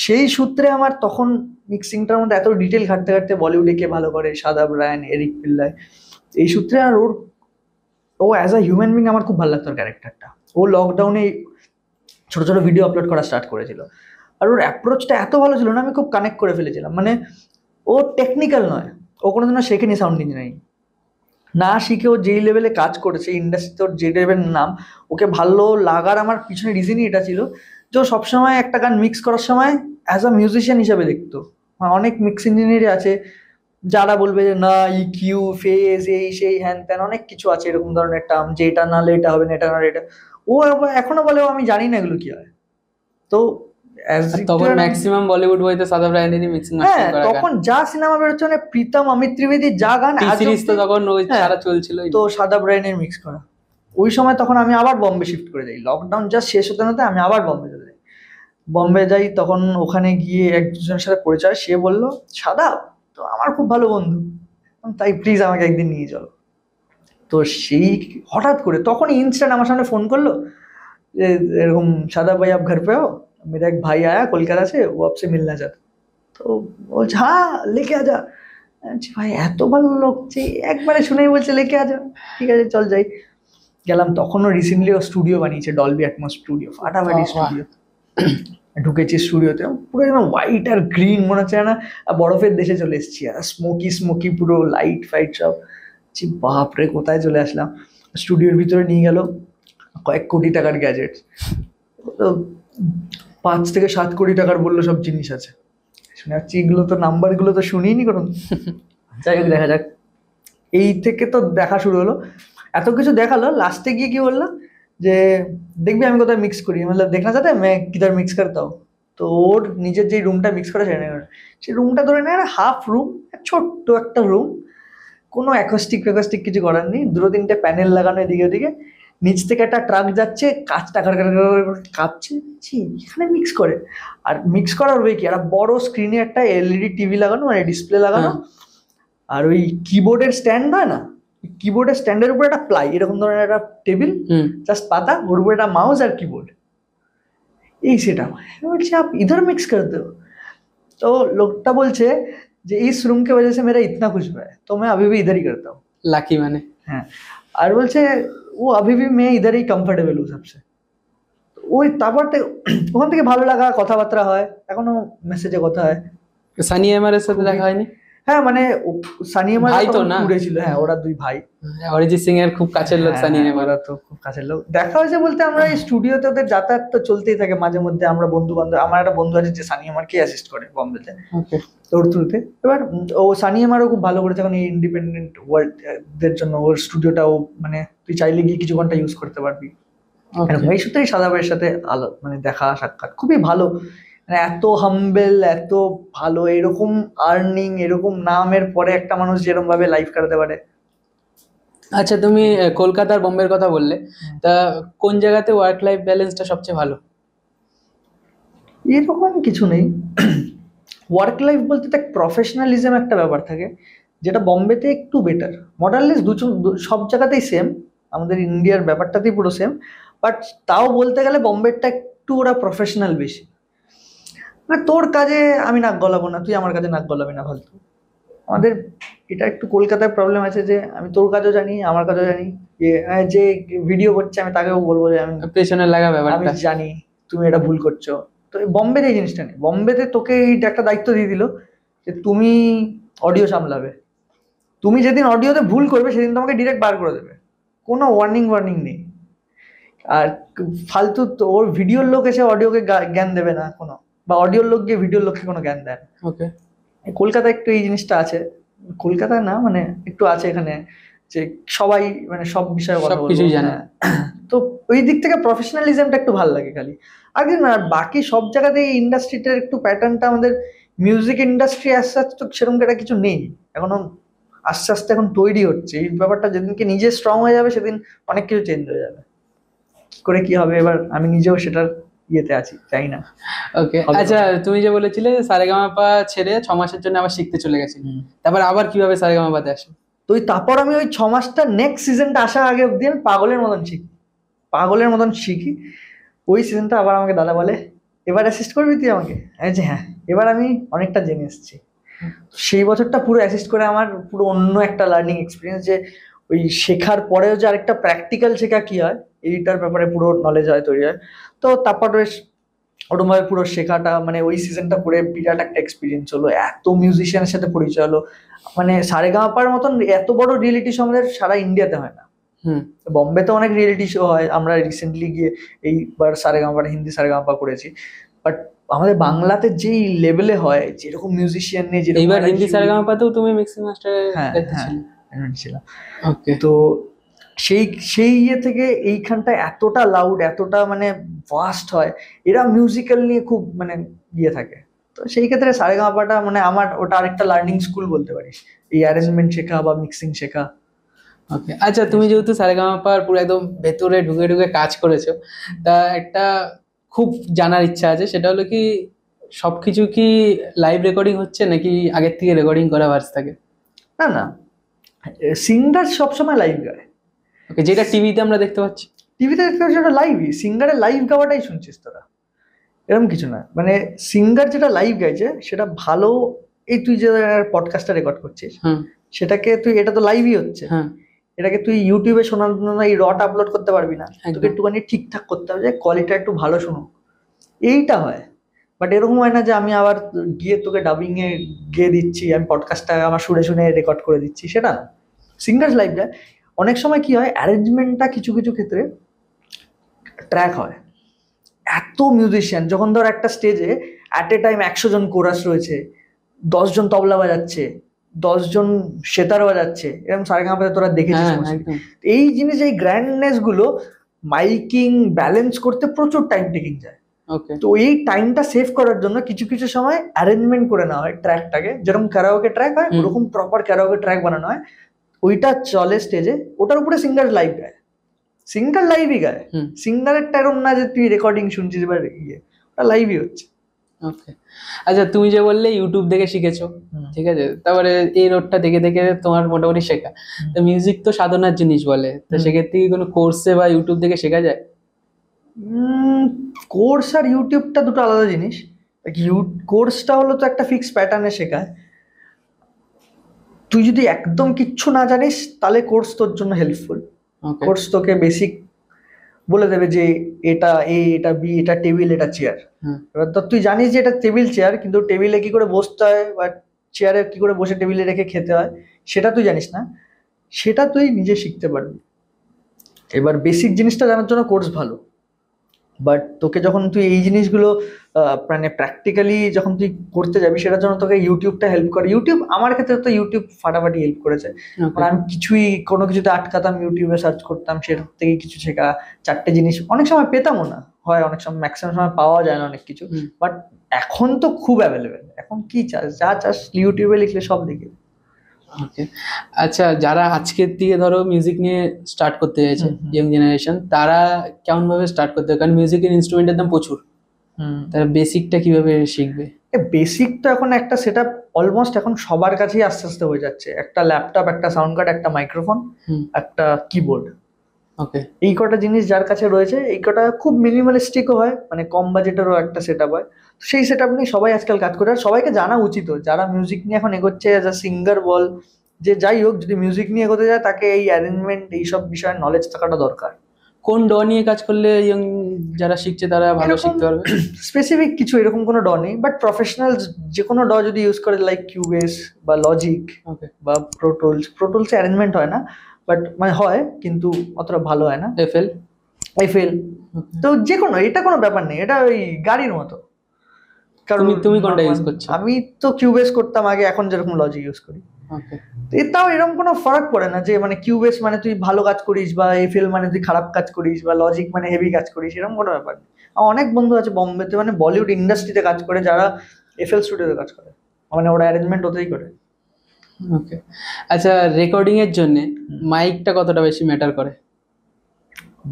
সেই সূত্রে আমার তখন মিক্সিংটার মধ্যে এত ডিটেল ঘাটতে ঘাটতে বলিউডে কে ভালো করে, শাদাব রায়ন, এরিক পিল্লাই, এই সূত্রে। আর ও অ্যাজ আ হিউম্যান বিং আমার খুব ভালো লাগতো ওর ক্যারেক্টারটা। ও লকডাউনে ছোট ছোট ভিডিও আপলোড করা স্টার্ট করেছিল, আর ওর অ্যাপ্রোচটা এত ভালো ছিল না, আমি খুব কানেক্ট করে ফেলেছিলাম। মানে ও টেকনিক্যাল নয়, ও কোনোদিনও শেখেনি সাউন্ড ইঞ্জিনিয়ারিং, না শিখে ও যেই লেভেলে কাজ করেছে ইন্ডাস্ট্রিতে, ওর যে লেভেলের নাম, ওকে ভালো লাগার আমার পিছনে রিজনই এটা ছিল যে ও সবসময় একটা গান মিক্স করার সময় অ্যাজ আ মিউজিশিয়ান হিসেবে দেখতো। অনেক মিক্স ইঞ্জিনিয়ারই আছে যারা বলবে যে না ইকিউ ফেজ এই সেই হ্যান ত্যান অনেক কিছু আছে এরকম ধরনের টার্ম, যে এটা নাহলে এটা হবে না, এটা নাহলে এটা। ও এখনো বলে আমি জানি না এগুলো কি হয়। তো
তখন ম্যাক্সিমাম বলিউড বইতে শাদাব রায়নেরই মিক্সিং মাস্টারিং
হ্যাঁ,
করা গান।
তখন যা সিনেমা বেরোচ্ছে মানে প্রীতম অমিত ত্রিবেদীর যা গান
টি
আজ
সিরিজ তো
অব্দি-
তখন ওই
হ্যাঁ,
সারা চলছিল।
তো শাদাব রায়নের মিক্স করা। ওই সময় তখন আমি আবার বম্বে শিফট করে যাই, লকডাউন জাস্ট শেষ হতে না হতে আমি আবার বম্বে চলে যাই। বম্বে যাই, তখন ওখানে গিয়ে এক দুজনের সাথে পরিচয়, সে বললো শাদাব তো আমার খুব ভালো বন্ধু, তাই প্লিজ আমাকে একদিন নিয়ে চলো। তো সেই হঠাৎ করে তখন ইনস্ট্যান্ট আমার সামনে ফোন করলো যে এরকম শাদাব ভাই আপ ঘর পে हो, मेरा एक भाई आया कोलकाता से, वो आपसे मिलना चाहता। তো বলছে হ্যাঁ লেকে আজা। ভাই এত ভালো লোক যে একবারে শুনেই বলছে লেকে আজা, ঠিক আছে চল যাই। গেলাম, তখনও রিসেন্টলি ও স্টুডিও বানিয়েছে, ডলবি অ্যাটমস স্টুডিও, ফাটাফাটি স্টুডিও। ঢুকেছি স্টুডিওতে, পুরো একদম হোয়াইট আর গ্রিন, মনে হচ্ছে না বরফের দেশে চলে এসেছি। আর স্মোকি স্মোকি পুরো লাইট ফাইট সব, বাপরে কোথায় চলে আসলাম। স্টুডিওর ভিতরে নিয়ে গেল কয়েক কোটি টাকার গ্যাজেট, 5 থেকে 7 কোটি টাকার বললো সব জিনিস আছে। শুনে যাচ্ছি এগুলো তো নাম্বারগুলো তো শুনিনি কোনো। যাই হোক দেখা যাক, এই থেকে তো দেখা শুরু হলো, এত কিছু দেখালো, লাস্টে গিয়ে কি বললো যে দেখবি আমি কোথায় মিক্স করি, মানে দেখনা চাতে আমি কিধার মিক্স করতা হো। তো ওর নিজের যে রুমটা মিক্স করে সেই রুমটা ধরে নেয় হাফ রুম, ছোট্ট একটা রুম, কোনো অ্যাকোস্টিক ফ্যাকোস্টিক কিছু করার নেই, 2-3টে প্যানেল লাগানো এদিকে ওদিকে, নিচ থেকে একটা ট্রাক যাচ্ছে, কাঁচটা কাঁপছে, এখানে মিক্স করে। আর মিক্স করার ওই কি একটা বড় স্ক্রিনে একটা এলইডি টিভি লাগানো, মানে ডিসপ্লে লাগানো, আর ওই কিবোর্ডের স্ট্যান্ড হয় না, কিবোর্ডের স্ট্যান্ডের উপর একটা প্লাই এরকম ধরনের একটা টেবিল, জাস্ট পাতা, ওর উপর একটা মাউস আর কিবোর্ড, এই সেটা বলছে আপ ইধার মিক্স कर दो। तो লোকটা বলছে যে इस रूम के वजह से मेरा इतना कुछ हुआ है तो मैं अभी भी इधर ही करता हूँ।
লাকি মানে
হ্যাঁ, আর বলছে ও अभी भी मैं इधर ही कंफर्टेबल हूँ सबसे। ওই তারপর ওখান থেকে ভালো লাগা, কথাবার্তা হয়, এখনো মেসেজে কথা হয়।
সানি এমআর এর সাথে দেখা হয়নি?
হ্যাঁ মানে সানি এমআর
ভাই তো না?
ট্যুরে ছিল, হ্যাঁ ওরা দুই ভাই,
অরিজিৎ সিং এর খুব কাছের লোক সানি এমআর।
ওরা তো খুব কাছের লোক। দেখা হয়েছে বলতে আমরা এই স্টুডিওতে ওদের যাতায়াত তো চলতেই থাকে মাঝে মধ্যে, আমরা বন্ধু বান্ধব, আমার একটা বন্ধু আছে যে সানি এমআরকে অ্যাসিস্ট করে বম্বেতে, ওর থ্রুতে। এবার ও সানি এমআরও খুব ভালো করেছে এখন এই ইন্ডিপেন্ডেন্ট ওয়ার্ল্ড দের জন্য, ওর স্টুডিওটাও মানে তুই চাইলে গিয়ে কিছু ঘন্টা ইউজ করতে পারবি। এই সূত্রেই শাদাবের সাথে আলো মানে দেখা সাক্ষাৎ খুবই ভালো, মানে এত হাম্বেল, এত ভালো, এরকম আর্নিং, এরকম নামের পরে একটা মানুষ যেরকম ভাবে লাইফ কাটাতে পারে।
আচ্ছা, তুমি কলকাতার বোম্বের কথা বললে, তা কোন জায়গাতে ওয়ার্ক লাইফ ব্যালেন্সটা সবচেয়ে ভালো?
এরকম কিছু নেই, ওয়ার্ক লাইফ বলতে দেখ প্রফেশনালিজম একটা ব্যাপার থাকে যেটা বম্বেতে একটু বেটার, মডারলেস সব জায়গাতেই সেম, আমাদের ইন্ডিয়ার ব্যাপারটাতেই পুরো সেম, বাট তাও বলতে গেলে বম্বেরটা একটু ওরা প্রফেশনাল বেশি। মানে তোর কাজে আমি নাক গলাবো না, তুই আমার কাজে নাক গলাবি না ফালতু। আমাদের এটা একটু কলকাতায় প্রবলেম আছে যে আমি তোর কাজও জানি আমার কাজও জানি, যে ভিডিও করছে আমি তাকেও বলবো যে আমি
পেছনে লাগা
আমি
ব্যাপারটা
জানি তুমি এটা ভুল করছো। তো বম্বেতে এই জিনিসটা নেই, বম্বেতে তোকে এই একটা দায়িত্ব দিয়ে দিল যে তুমি অডিও সামলাবে, তুমি যেদিন অডিওতে ভুল করবে সেদিন তোমাকে ডিরেক্ট বার করে দেবে, কোনো ওয়ার্নিং নেই। আর ফালতু ওর ভিডিওর লোক এসে অডিওকে জ্ঞান দেবে না কোনো, বা অডিওর লোক গিয়ে ভিডিওর লোককে কোনো জ্ঞান দেয় না।
ওকে,
কলকাতায় একটু এই জিনিসটা আছে, কলকাতায় না মানে একটু আছে এখানে যে সবাই মানে সব বিষয়ে কথা বলবে,
সবকিছুই জানে।
তো ওই দিক থেকে প্রফেশনালিজমটা একটু ভালো লাগে খালি। আর কি না, বাকি সব জায়গাতে এই ইন্ডাস্ট্রিটার একটু প্যাটার্নটা, আমাদের মিউজিক ইন্ডাস্ট্রি আস্তে আস্তে তো সেরকম একটা কিছু নেই এখনো, আস্তে আস্তে এখন তৈরি হচ্ছে এই ব্যাপারটা, যেদিনকে নিজে স্ট্রং হয়ে যাবে সেদিন অনেক কিছু চেঞ্জ হয়ে যাবে। কি করে কি হবে এবার আমি নিজেও সেটার ইয়েতে আছি, চাই না।
ওকে, আচ্ছা তুমি যে বলেছিলে সারেগামাপা ছেড়ে 6 মাসের জন্য আবার শিখতে চলে গেছি, তারপর আবার কিভাবে সারেগামাপাতে আসো?
তো তারপর আমি ওই 6 মাসটা নেক্সট সিজনটা আসা আগে অব্দি আমি পাগলের মতন শিখি। ওই সিজনটা আবার আমাকে দাদা বলে, এবার অ্যাসিস্ট করবি তুই আমাকে? আমি যে হ্যাঁ, এবার আমি অনেকটা জেনে এসেছি। সেই বছরটা পুরো অ্যাসিস্ট করে আমার পুরো অন্য একটা লার্নিং এক্সপিরিয়েন্স, যে ওই শেখার পরেও যে আরেকটা প্র্যাকটিক্যাল শেখা কি হয় এইটার ব্যাপারে পুরো নলেজ হয়, তৈরি হয়। তো তারপর বেশ ওরকমভাবে পুরো শেখাটা, মানে ওই সিজনটা পুরো বিরাট একটা এক্সপিরিয়েন্স হলো। এত মিউজিশিয়ানের সাথে পরিচয় হলো, মানে সারেগামাপার মতন এত বড় রিয়েলিটি শো আমাদের সারা ইন্ডিয়াতে হয় না। বম্বেতে অনেক রিয়েলিটি শো হয়, আমরা রিসেন্টলি গিয়ে এইবার সারেগামাপার হিন্দি সারেগামাপা করেছি, বাট আমাদের বাংলাতে যেই লেভেলে হয়, যেরকম মিউজিশিয়ান নিয়ে, যেরকম
এইবার হিন্দি সারেগামাপাতেও তুমি মিক্সিং মাস্টারের দায়িত্বে ছিলে?
ছিলাম।
ওকে।
তো সেই সেই ইয়ে থেকে এইখানটা এতটা লাউড, এতটা মানে ফাস্ট হয়, এরা মিউজিক্যাল নিয়ে খুব মানে ইয়ে থাকে। তো সেই ক্ষেত্রে সারেগামাপাটা মানে আমার ওটা আরেকটা লার্নিং স্কুল বলতে পারিস, এই অ্যারেঞ্জমেন্ট শেখা বা মিক্সিং শেখা।
ওকে, আচ্ছা তুমি যেহেতু সারেগামাপার পুরো একদম ভেতরে ঢুকে ঢুকে কাজ করেছো, তা একটা খুব জানার ইচ্ছা আছে, সেটা হলো কি সবকিছু কি লাইভ রেকর্ডিং হচ্ছে নাকি আগের থেকে রেকর্ডিং করা ভার্স থাকে?
না না, সিঙ্গার সবসময় লাইভ গায়।
ওকে, যেটা টিভিতে আমরা দেখতে পাচ্ছি।
টিভিতে দেখতে পাচ্ছি ওটা লাইভই, সিঙ্গারের লাইভ গাওয়াটাই শুনছিস তোরা, এরকম কিছু না। মানে সিঙ্গার যেটা লাইভ গাইছে সেটা ভালো। এই তুই যে পডকাস্টটা রেকর্ড করছিস, সেটাকে তুই, এটা তো লাইভই হচ্ছে, এটাকে তুই ইউটিউবে শোনার জন্য এই রটা আপলোড করতে পারবি না, তোকে একটুখানি ঠিকঠাক করতে হবে যে কোয়ালিটিটা একটু ভালো শোনো, এইটা হয়। বাট এরকম হয় না যে আমি আবার গিয়ে তোকে ডাবিং এ গিয়ে দিচ্ছি, আমি পডকাস্টটা আমার শুনে শুনে রেকর্ড করে দিচ্ছি, সেটা না। সিঙ্গার লাইভটা অনেক সময় কি হয়, অ্যারেঞ্জমেন্টটা কিছু কিছু ক্ষেত্রে ট্র্যাক হয়। এত মিউজিশিয়ান, যখন ধর একটা স্টেজে অ্যাট এ টাইম 100 জন কোরাস রয়েছে, 10 জন তবলা বাজাচ্ছে, 10 জন সেতার বাজাচ্ছে, এরকম সারেগামাপাতে তোরা দেখেছিস। এই জিনিস, এই গ্র্যান্ডনেস গুলো মাইকিং ব্যালেন্স করতে প্রচুর টাইম টেকিং যায়। তো এই টাইমটা সেভ করার জন্য কিছু কিছু সময় অ্যারেঞ্জমেন্ট করে নেওয়া হয় ট্র্যাকটাকে, যেরকম ক্যারাওকে ট্র্যাক হয় ওরকম প্রপার ক্যারাওকে ট্র্যাক বানানো হয়, ওইটা চলে স্টেজে, ওটার উপরে সিঙ্গার লাইভ গায়, সিঙ্গার লাইভই গায়। সিঙ্গারের এরকম না যে তুই রেকর্ডিং শুনছিস বা ইয়ে, ওটা লাইভই হচ্ছে।
ওকে, আচ্ছা তুমি যে বললে ইউটিউব দেখে শিখেছো, ঠিক আছে, তারপরে এই রোডটা দেখে দেখে তোমার মোটামুটি শেখা। তো মিউজিক তো সাধনার জিনিস বলে, তো সেক্ষেত্রে কি কোনো কোর্সে বা ইউটিউব দেখে শেখা যায়?
কোর্স আর ইউটিউবটা দুটো আলাদা জিনিস। কোর্সটা হলো তো একটা ফিক্স প্যাটার্নে শেখায়, তুই যদি একদম কিচ্ছু না জানিস তাহলে কোর্স তোর জন্য হেল্পফুল। কোর্স তোকে বেসিক বলে দেবে যে এটা এ, এটা বি, এটা টেবিল, এটা চেয়ার। এবার তো তুই জানিস যে এটা টেবিল চেয়ার, কিন্তু টেবিলে কি করে বসতে হয় বা চেয়ারে কি করে বসে টেবিলে রেখে খেতে হয় সেটা তুই জানিস না, সেটা তুই নিজে শিখতে পারবি। এবার বেসিক জিনিসটা জানার জন্য কোর্স ভালো, বাট তোকে যখন তুই এই জিনিসগুলো মানে প্র্যাকটিক্যালি যখন তুই করতে যাবি, সেটার জন্য তোকে ইউটিউবটা হেল্প করে। ইউটিউব আমার ক্ষেত্রে তো ইউটিউব ফাটাফাটি হেল্প করেছে। মানে আমি কোনো কিছুতে আটকাতাম, ইউটিউবে সার্চ করতাম, সেটার থেকে কিছু শেখা, 4টে জিনিস অনেক সময় পেতামও না, হয় অনেক সময় ম্যাক্সিমাম সময় পাওয়া যায় না অনেক কিছু, বাট এখন তো খুব অ্যাভেলেবেল। এখন কি চাস, যা চাস ইউটিউবে লিখলে সব দেখে।
ওকে, আচ্ছা যারা আজকের দিকে ধরো মিউজিক নিয়ে স্টার্ট করতে চাইছে, ইয়ং জেনারেশন, তারা কেমন ভাবে স্টার্ট করতে হবে? কারণ মিউজিকের ইনস্ট্রুমেন্টের দাম প্রচুর, তারা বেসিকটা কিভাবে শিখবে?
বেসিক তো এখন একটা সেটআপ অলমোস্ট এখন সবার কাছেই আস্তে আস্তে হয়ে যাচ্ছে, একটা ল্যাপটপ, একটা সাউন্ড কার্ড, একটা মাইক্রোফোন, একটা কিবোর্ড।
ওকে,
এই কটা জিনিস যার কাছে রয়েছে, এই কটা খুব মিনিমালিস্টিকও হয়, মানে কম বাজেটেরও একটা সেটআপ হয়। সেই সেটআপ নিয়ে সবাই আজকাল কাজ করে। আর সবাইকে জানা উচিত, যারা মিউজিক নিয়ে এখন এগোচ্ছে, অ্যাজ আ সিঙ্গার বল, যে যাই হোক, যদি মিউজিক নিয়ে এগোতে যায় তাকে এই অ্যারেঞ্জমেন্ট, এইসব বিষয়ে নলেজ থাকাটা দরকার।
কোন ড নিয়ে কাজ করলে ইয়ং যারা শিখছে তারা ভালো শিখতে পারবে?
স্পেসিফিক কিছু এরকম কোনো ড নেই, বাট প্রফেশনাল যে কোনো ড যদি ইউজ করে, লাইক কিউবেস বা লজিক বা প্রোটুলস অ্যারেঞ্জমেন্ট হয় না, বাট মানে হয় কিন্তু অতটা ভালো হয় না। এফএল তো যে কোনো, এটা কোনো ব্যাপার নেই, এটা ওই গাড়ির মতো।
কারণ তুমি কোনটা ইউজ করছো?
আমি তো কিউবেস করতাম আগে, এখন যেরকম লজিক ইউজ করি। তাও এরকম কোনো ফারাক পড়ে না যে মানে কিউবেস মানে তুই ভালো কাজ করিস, বা এফএল মানে তুই খারাপ কাজ করিস, বা লজিক মানে হেভি কাজ করিস, এরকম কোনো ব্যাপার নেই। অনেক বন্ধু আছে বম্বেতে, মানে বলিউড ইন্ডাস্ট্রিতে কাজ করে, যারা এফএল স্টুডিওতে কাজ করে, মানে ওরা অ্যারেঞ্জমেন্ট ওতেই করে।
ওকে, আচ্ছা রেকর্ডিং এর জন্য মাইকটা কতটা বেশি ম্যাটার করে?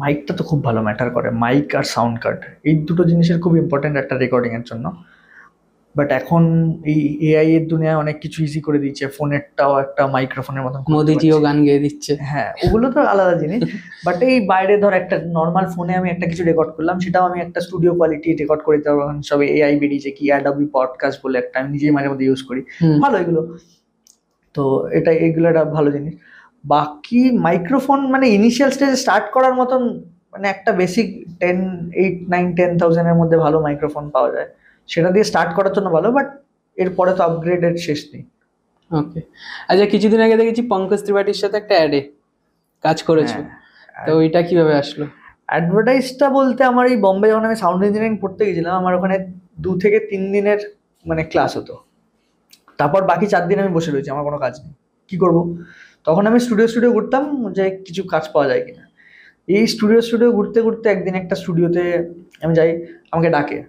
মাইকটা তো খুব ভালো ম্যাটার করে, মাইক আর সাউন্ড কার্ড, এই দুটো জিনিসের খুব ইম্পর্টেন্ট একটা রেকর্ডিং এর জন্য। বাট এখন এই এআই এর দুনিয়ায় অনেক কিছু ইজি করে দিচ্ছে, ফোনেরটাও একটা মাইক্রোফোনের মতন করতে
মোদিজিও
পারছি।
গান গেয়ে দিচ্ছে।
হ্যাঁ, ওগুলো তো আলাদা জিনিস। বাট এই বাইরে ধর একটা নর্মাল ফোনে আমি একটা কিছু রেকর্ড করলাম, সেটাও আমি একটা স্টুডিও কোয়ালিটি রেকর্ড করে দিতে পারবো। সব এআই বেরিয়েছে, কি অ্যাডোবি পডকাস্ট বলে একটা, আমি নিজেই মাঝে মধ্যে ইউজ করি,
হুম।
ভালো এগুলো। তো এগুলো একটা ভালো জিনিস। বাকি মাইক্রোফোন মানে ইনিশিয়াল স্টেজে স্টার্ট করার মতন মানে একটা বেসিক 8, 9, 10,000 এর মধ্যে ভালো মাইক্রোফোন পাওয়া যায়, সেটা দিয়ে স্টার্ট করার জন্য ভালো। বাট এরপরে তো আপগ্রেডের শেষ নেই।
ওকে, আচ্ছা কিছুদিন আগে দেখেছি পঙ্কজ ত্রিপাঠীর সাথে একটা অ্যাডে কাজ করেছো,
হ্যাঁ,
তো ওইটা কিভাবে আসলো?
অ্যাডভার্টাইজটা বলতে আমার এই বোম্বে যখন আমি সাউন্ড ইঞ্জিনিয়ারিং পড়তে গেছিলাম, আমার ওখানে 2 থেকে 3 দিনের মানে ক্লাস হতো। তারপর বাকি 4 দিন আমি বসে রয়েছি, আমার কোনো কাজ নেই, কি করব? তখন আমি স্টুডিও ঘুরতাম যে কিছু কাজ পাওয়া যায় কিনা। এই স্টুডিও ঘুরতে ঘুরতে একদিন একটা স্টুডিওতে আমি যাই, আমাকে ডাকে।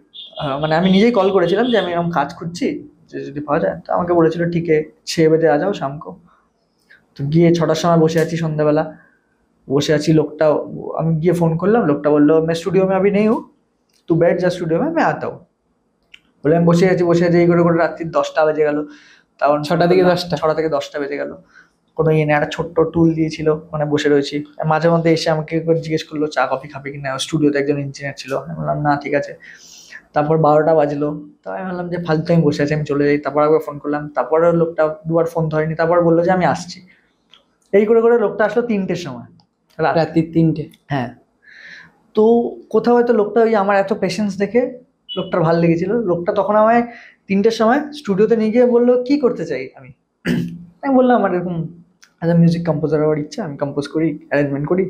মানে আমি নিজেই কল করেছিলাম যে আমি এরকম কাজ খুঁজছি, যে যদি পাওয়া যায়। তো আমাকে বলেছিল ঠিক আছে 6 बजे आ जाओ शाम को। তো গিয়ে 6টার সময় বসে আছি, সন্ধ্যাবেলা বসে আছি। লোকটা, আমি গিয়ে ফোন করলাম, লোকটা বললো मैं स्टूडियो में अभी नहीं हूँ, तू बैठ जा स्टूडियो में, मैं आता हूँ। বলে আমি বসে আছি এই করে করে রাত্রি 10টা বেজে গেল। তখন
6টা থেকে 10টা?
6টা থেকে 10টা বেজে গেল। কোনো ইয়ে নেই, একটা ছোট্ট টুল দিয়েছিল, মানে বসে রয়েছি। মাঝে মধ্যে এসে আমাকে একবার জিজ্ঞেস করলো চা কফি খাবে কিনা, স্টুডিওতে একজন ইঞ্জিনিয়ার ছিল। আমি বললাম না ঠিক আছে। তারপর 12টা বাজলো, তো আমি ভাবলাম যে ফালতু আমি বসে আছি, আমি চলে যাই। তারপর একবার ফোন করলাম, তারপর লোকটা দুবার ফোন ধরেনি, তারপর বললো যে আমি আসছি। এই করে করে লোকটা আসলো 3টের সময় রাত।
রাত্রি 3টে?
হ্যাঁ। তো কোথাও হয়তো লোকটা ওই আমার এত পেশেন্স দেখে লোকটার ভালো লেগেছিল। লোকটা তখন আমায় 3টের সময় স্টুডিওতে নিয়ে গিয়ে বললো কি করতে চাই আমি। আমি বললাম আমার এরকম অ্যাজ আ মিউজিক কম্পোজার হওয়ার ইচ্ছা, আমি কম্পোজ করি, অ্যারেঞ্জমেন্ট করি।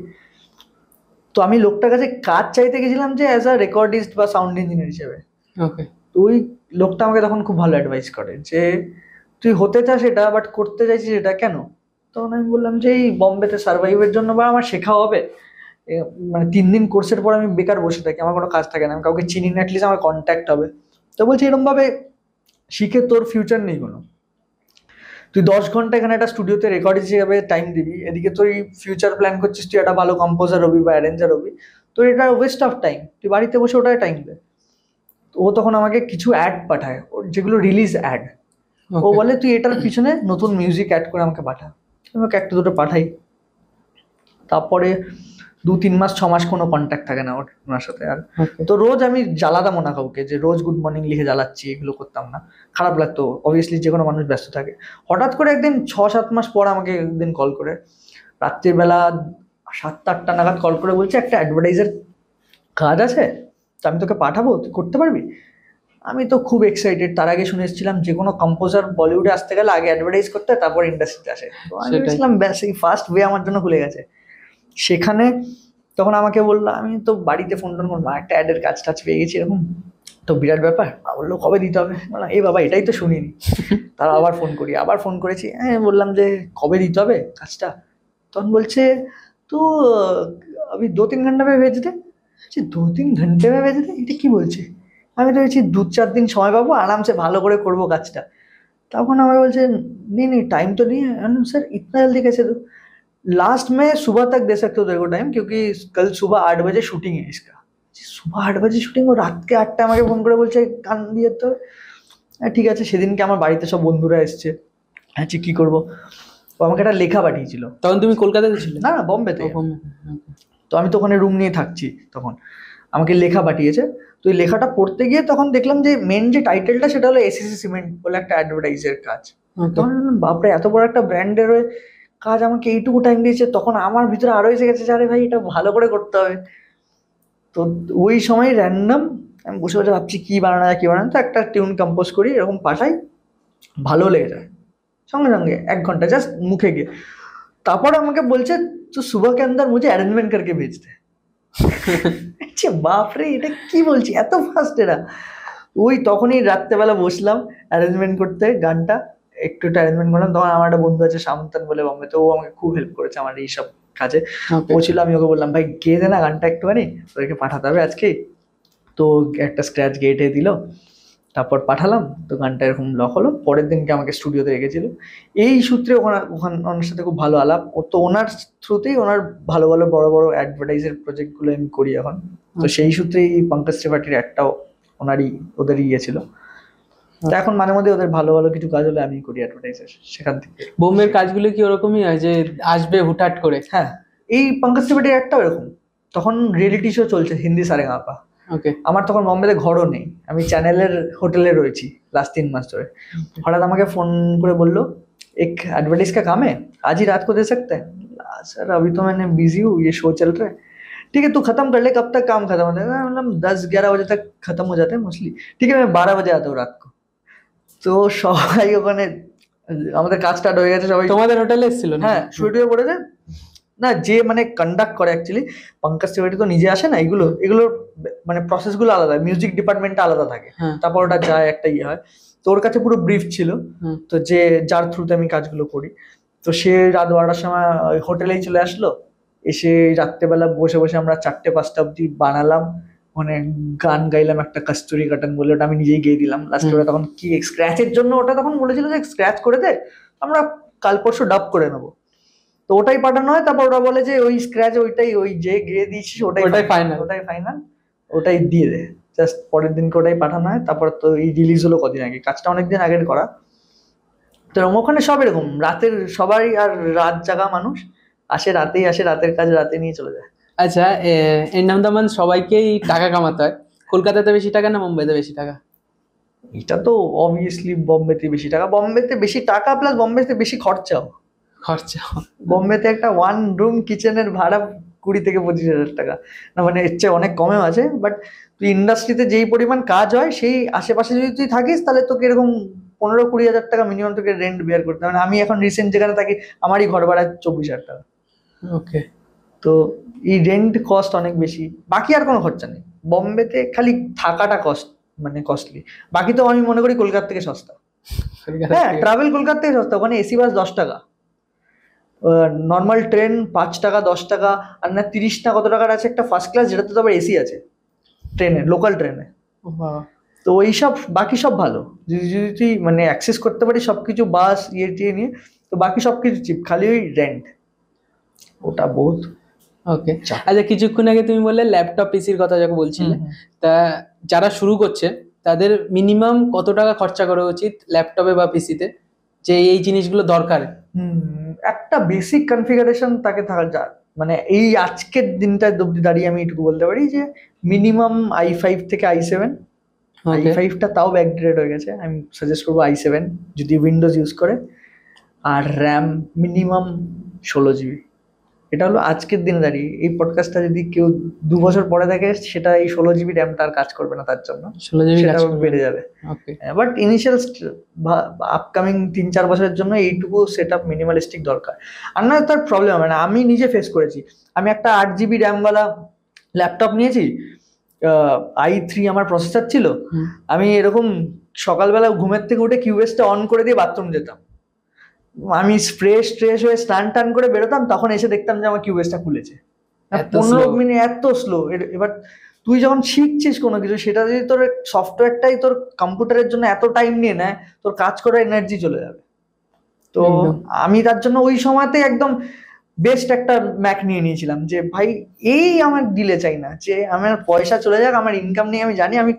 তো আমি লোকটার কাছে কাজ চাইতে গেছিলাম যে অ্যাজ আ রেকর্ডিস্ট বা সাউন্ড ইঞ্জিনিয়ার হিসেবে।
ওকে।
তো ওই লোকটা আমাকে তখন খুব ভালো অ্যাডভাইস করে যে তুই হতে চাস এটা, বাট করতে চাইছিস এটা কেন? তখন আমি বললাম যে এই বম্বেতে সার্ভাইভের জন্য বা আমার শেখা হবে। মানে 3 দিন কোর্সের পর আমি বেকার বসে থাকি, আমার কোনো কাজ থাকে না, আমি কাউকে চিনি না, অ্যাটলিস্ট আমার কন্ট্যাক্ট হবে। তো বলছি এরকম ভাবে শিখে তোর ফিউচার নেই কোনো। তুই 10 ঘন্টা এখানে একটা স্টুডিওতে রেকর্ড হিসেবে টাইম দিবি, এদিকে তুই ফিউচার প্ল্যান করছিস, তুই একটা ভালো কম্পোজার হবি বা অ্যারেঞ্জার হবি, তোর এটা ওয়েস্ট অফ টাইম, তুই বাড়িতে বসে ওটাই টাইম দে। তো ও তখন আমাকে কিছু অ্যাড পাঠায়, ওর যেগুলো রিলিজ অ্যাড। ও বলে তুই এটার পিছনে নতুন মিউজিক অ্যাড করে আমাকে পাঠা। আমি ওকে একটা দুটো পাঠাই। তারপরে 2-3 মাস 6 মাস কোনো কন্ট্যাক্ট থাকে না ওনার সাথে আর। তো রোজ আমি জ্বালাতাম না কাউকে, যে রোজ গুড মর্নিং লিখে জ্বালাচ্ছি, এগুলো করতাম না, খারাপ লাগতো। অবভিয়াসলি যে কোনো মানুষ ব্যস্ত থাকে। হঠাৎ করে একদিন 6-7 মাস পর আমাকে একদিন কল করে, রাত্রির বেলা 7টা-8টা নাগাদ কল করে বলছে একটা অ্যাডভার্টাইজার কাজ আছে, তো আমি তোকে পাঠাবো, তুই করতে পারবি? আমি তো খুব এক্সাইটেড। তার আগে শুনে এসেছিলাম যে কোনো কম্পোজার বলিউডে আসতে গেলে আগে অ্যাডভার্টাইজ করতে হয়, তারপর ইন্ডাস্ট্রিতে আসে। তো আমি ভেবেছিলাম ব্যাস এই ফার্স্ট ওয়ে আমার জন্য খুলে গেছে। সেখানে তখন আমাকে বললো, আমি তো বাড়িতে ফোন টোন করবো, একটা অ্যাডের কাজ টাজ পেয়ে গেছি এরকম, তো বিরাট ব্যাপার। বললো কবে দিতে হবে? বললাম এই বাবা এটাই তো শুনিনি। তারা আবার ফোন করেছি, হ্যাঁ বললাম যে কবে দিতে হবে কাজটা। তখন বলছে তো अभी 2-3 घंटे में भेज दे। 2-3 घंटे में भेज दे, এটা কি বলছে? আমি তো ভেবেছি 2-4 দিন সময় পাবো, আরামসে ভালো করে করবো কাজটা। তখন আমাকে বলছে नहीं नहीं टाइम तो नहीं है। सर इतना जल्दी कैसे दो? लास्ट में सुबह तक दे सकते हो तेरे को टाइम, क्योंकि कल सुबह 8 बजे शूटिंग है इसका। सुबह 8 बजे শুটিং, ও রাত কে 8টায় আমাকে ফোন করে বলছে কান দিয়ে তো। ঠিক আছে, সেদিনকে আমার বাড়িতে সব বন্ধুরা এসছে। আচ্ছা কি করবো, ও আমাকে একটা লেখা পাঠিয়েছিল।
তখন তুমি কলকাতাতে ছিলে?
না না, বোম্বেতে।
ও, বোম্বে।
তো আমি তো ওখানে রুম নিয়ে থাকছি তখন। আমাকে লেখা পাঠিয়েছে। তো এই লেখাটা পড়তে গিয়ে তখন দেখলাম যে মেন যে টাইটেলটা সেটা হলো এসিসি সিমেন্ট বলে একটা অ্যাডভার্টাইজের কাজ। তখন ভাবলাম, বাপরে এত বড় একটা ব্র্যান্ডের হয়ে কাজ আমাকে এইটুকু টাইম দিয়েছে। তখন আমার ভিতরে আরো এসে গেছে যে আরে ভাই এটা ভালো করে করতে হবে। তো ওই সময় র্যান্ডম আমি বসে বসে ভাবছি কি বানানো যায়, তো একটা টিউন কম্পোজ করি, এরকম পাঠাই, ভালো লেগে যায় সঙ্গে সঙ্গে 1 ঘন্টা জাস্ট মুখে গিয়ে। তারপর আমাকে বলছে তো সুবহ কে আন্দার মুঝে অ্যারেঞ্জমেন্ট করকে ভেজ দে। আচ্ছা বাপরে, এটা কি বলছি, এত ফাস্ট এরা। ওই তখনই রাত্রেবেলা বসলাম অ্যারেঞ্জমেন্ট করতে, গানটা একটু অ্যারেঞ্জমেন্ট করলাম। তখন আমার একটা বন্ধু আছে সামন্তান বলে বোম্বে, তো ও আমাকে খুব হেল্প করেছে আমার এইসব কাজে। ও ছিল, আমি ওকে বললাম ভাই গেয়ে দে না গানটা একটুখানি, ওদেরকে পাঠাতে হবে আজকে। তো একটা স্ক্র্যাচ গেটে দিল, তারপর পাঠালাম। তো গানটা এরকম লক হলো। পরের দিনকে আমাকে স্টুডিওতে রেখেছিল। এই সূত্রে ওনার সাথে খুব ভালো আলাপ। ও তো ওনার থ্রুতেই ওনার ভালো ভালো বড় বড় অ্যাডভার্টাইজের প্রজেক্টগুলো আমি করি এখন। তো সেই সূত্রেই পঙ্কজ ত্রিপাঠীর একটাও ওনারই ওদেরই ইয়ে ছিল। তো এখন মাঝে মধ্যে ওদের ভালো ভালো কিছু কাজ হলে আমি করি অ্যাডভার্টাইজার, সেখান থেকে।
বোম্বের কাজগুলো কি ওরকমই হয় যে আসবে হুটহাট করে?
হ্যাঁ, এই পঙ্কজ ত্রিপাঠীর একটা এরকম, তখন রিয়েলিটি শো চলছে হিন্দি সারেগামাপা।
ওকে।
আমার তখন বম্বেতে ঘরও নেই, আমি চ্যানেলের হোটেলে রয়েছি লাস্ট 3 मास ধরে। হঠাৎ আমাকে ফোন করে বললো एक एडवर्टाइज का काम है, आज ही रात को दे सकते हैं। सर अभी तो मैंने बिजी हूँ, ये शो चल रहा है। ठीक है तू खत्म कर ले, कब तक काम खत्म होता है? मतलब 10-11 बजे तक खत्म हो जाते हैं मोस्टली। ठीक है मैं 12 बजे आता हूँ रात को। তো সবাই ওখানে, আমাদের কাজ স্টার্ট হয়ে গেছে, সবাই
তোমাদের হোটেলে এসেছিল?
হ্যাঁ শুয়ে পড়েছে না, যে মানে কন্ডাক্ট করে অ্যাকচুয়ালি পঙ্কজ ত্রিপাঠী তো নিজে আসে না, এগুলোর মানে প্রসেসগুলো আলাদা, মিউজিক ডিপার্টমেন্টটা আলাদা থাকে, তারপর ওটা যায় একটা ইয়ে হয়। তো ওর কাছে পুরো ব্রিফ ছিল, তো যে যার থ্রুতে আমি কাজগুলো করি। তো সে রাত 12টার সময় হোটেলেই চলে আসলো, এসে রাত্রেবেলা বসে বসে আমরা 4টে-5টা অব্দি বানালাম, মানে গান গাইলাম একটা কস্তুরি কাটান বলে, ওটা আমি নিজেই গেয়ে দিলাম লাস্টে। ওটা তখন কি স্ক্র্যাচের জন্য ওটা তখন বলেছিল যে স্ক্র্যাচ করে দে, আমরা কাল পরশু ডাব করে নেবো। তো ওটাই পাঠানো হয়, তারপর ওরা বলে যে ওই স্ক্র্যাচ ওইটাই, ওই যে গেয়ে দিয়েছিস ওটাই ফাইনাল, ওটাই দিয়ে দে। জাস্ট পরের দিনকে ওটাই পাঠানো হয়। তারপর তো এই রিলিজ হলো কদিন আগে, কাজটা অনেকদিন আগের করা। তো ওখানে সব এরকম রাতের, সবাই আর রাত জাগা মানুষ, আসে রাতেই আসে, রাতের কাজ রাতে নিয়ে চলে যায়।
আচ্ছা, এর নাম দামান সবাইকেই টাকা কামাতে হয়, কলকাতাতে বেশি টাকা না মুম্বাইতে বেশি টাকা?
এটা তো অবভিয়াসলি বম্বেতে বেশি টাকা, বম্বেতে বেশি টাকা প্লাস বম্বেতে বেশি খরচাও। বম্বেতে একটা 1 রুম কিচেনের ভাড়া 20 থেকে 25 হাজার টাকা, না মানে এর চেয়ে অনেক কমেও আছে। বাট তুই ইন্ডাস্ট্রিতে যেই পরিমাণ কাজ হয় সেই আশেপাশে যদি তুই থাকিস, তাহলে তোকে এরকম 15-20 হাজার টাকা মিনিমাম তোকে রেন্ট বেয়ার করতে হবে। আমি এখন রিসেন্ট যেখানে থাকি আমারই ঘর ভাড়া 24 হাজার টাকা।
ওকে।
তো এই রেন্ট কস্ট অনেক বেশি, বাকি আর কোনো খরচা নেই। বম্বেতে খালি থাকাটা মানে কস্টলি, বাকি তো আমি মনে করি কলকাতা থেকে সস্তা। হ্যাঁ, ট্রাভেল কলকাতা থেকে সস্তা, ওখানে এসি বাস 10 টাকা, নর্মাল ট্রেন 5 টাকা 10 টাকা, আর না 30 না কত টাকার আছে একটা ফার্স্ট ক্লাস, যেটাতে তো আবার এসি আছে ট্রেনে, লোকাল ট্রেনে। তো এইসব বাকি সব ভালো, যদি তুই মানে অ্যাক্সেস করতে পারিস সবকিছু, বাস ইয়ে নিয়ে, তো বাকি সবকিছু চিপ, খালি ওই রেন্ট ওটা বহুত।
ওকে। আচ্ছা, কিছুক্ষণ আগে তুমি বললে ল্যাপটপ পিসির কথা যখন বলছিলে, তা যারা শুরু করছে তাদের মিনিমাম কত টাকা খরচা করা উচিত ল্যাপটপে বা পিসিতে, যে এই জিনিসগুলো দরকার?
একটা বেসিক কনফিগারেশন তাকে থাকা যায়, মানে এই আজকের দিনটা অব্দি দাঁড়িয়ে আমি এটুকু বলতে পারি যে মিনিমাম i5 থেকে i7, i5টা তাও ব্যাকডেটেড হয়ে গেছে, আমি সাজেস্ট করবো i7 যদি উইন্ডোজ ইউজ করে। আর র্যাম মিনিমাম 16 GB। এটা হলো আজকের দিনে দাঁড়িয়ে। এই পডকাস্টটা যদি কেউ 2 বছর পরে দেখে, সেটা এই 16 GB র্যামটা আর কাজ করবে না তার জন্য,
16 GB
সেটা বেড়ে যাবে। বাট ইনিশিয়াল আপকামিং 3-4 বছরের জন্য এইটুকু সেট আপ মিনিমালিস্টিক দরকার। আর না তার প্রবলেম হবে না, আমি নিজে ফেস করেছি। আমি একটা 8 GB র্যামওয়ালা ল্যাপটপ নিয়েছি, i3 আমার প্রসেসর ছিল। আমি এরকম সকালবেলা ঘুমের থেকে উঠে কিউএসটা অন করে দিয়ে বাথরুম যেতাম, আমি ফ্রেশ হয়ে স্নান করে বেরোতাম, তখন এসে দেখতাম যে আমার কিউএসটা খুলেছে। 15 মিনিট, এত স্লো। এবার তুই যখন শিখছিস কোনো কিছু, সেটা যদি তোর সফটওয়্যারটাই তোর কম্পিউটারের জন্য এত টাইম নিয়ে নেয়, তোর কাজ করার এনার্জি চলে যাবে। তো আমি তার জন্য ওই সময়তে একদম বেস্ট একটা ম্যাক নিয়ে নিয়েছিলাম, যে ভাই এই আমার দিলে চাই না, যে আমার পয়সা চলে যাক, আমার ইনকাম নিয়ে আমি জানি আমি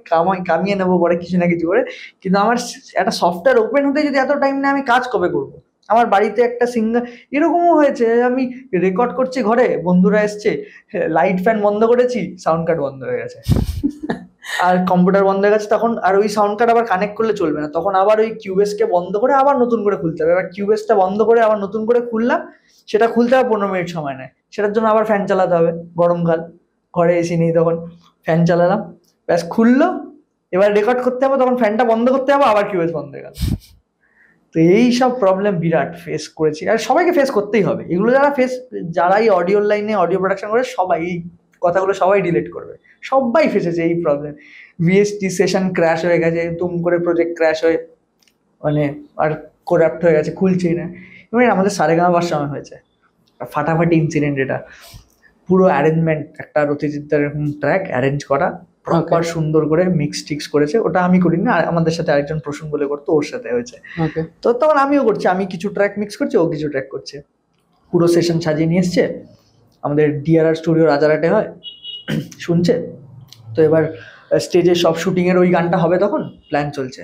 কামিয়ে নেবো পরে কিছু না কিছু করে, কিন্তু আমার একটা সফটওয়্যার ওপেন হতে যদি এত টাইম নেয়, আমি কাজ কবে করবো? আমার বাড়িতে একটা সিঙ্গার এরকমও হয়েছে, আমি রেকর্ড করছি ঘরে, বন্ধুরা এসছে, লাইট ফ্যান বন্ধ করেছি, সাউন্ড কার্ড বন্ধ হয়ে গেছে, আর কম্পিউটার বন্ধ হয়ে গেছে তখন, আর ওই সাউন্ড কার্ড আবার কানেক্ট করলে চলবে না, তখন আবার ওই কিউবেসকে বন্ধ করে আবার নতুন করে খুলতে হবে। এবার কিউবেসটা বন্ধ করে আবার নতুন করে খুললাম, সেটা খুলতে হবে 15 মিনিট সময় নেয়, সেটার জন্য আবার ফ্যান চালাতে হবে, গরমকাল, ঘরে এসি নেই তখন, ফ্যান চালালাম, ব্যাস খুললো, এবার রেকর্ড করতে হবে, তখন ফ্যানটা বন্ধ করতে হবে, আবার কিউবেস বন্ধ হয়ে গেল। তো এই সব প্রবলেম বিরাট ফেস করেছি, আর সবাইকে ফেস করতেই হবে এগুলো। যারা এই অডিও লাইনে অডিও প্রোডাকশন করে, সবাই এই কথাগুলো সবাই ডিলিট করবে, সবাই ফেসেছে এই প্রবলেম। ভিএসটি সেশন ক্র্যাশ হয়ে গেছে, তুম করে প্রজেক্ট ক্র্যাশ হয়ে মানে আর করাপ্ট হয়ে গেছে, খুলছেই না। এবার আমাদের সারেগামাবার সময় হয়েছে ফাটাফাটি ইনসিডেন্ট, এটা পুরো অ্যারেঞ্জমেন্ট, একটা রতিজিৎদার এরকম ট্র্যাক অ্যারেঞ্জ করা প্রপার সুন্দর করে মিক্স টিক্স করেছে, ওটা আমি করিনি, আর আমাদের সাথে আরেকজন প্রসূন বলে করতো, ওর সাথে হয়েছে। তো তখন আমিও করছি, আমি কিছু ট্র্যাক মিক্স করছি, ও কিছু ট্র্যাক করছে, পুরো সেশন সাজিয়ে নিয়ে এসছে। আমাদের ডিআরআর স্টুডিও রাজারহাটে হয়, শুনছে। তো এবার স্টেজে সব শুটিংয়ের ওই গানটা হবে, তখন প্ল্যান চলছে।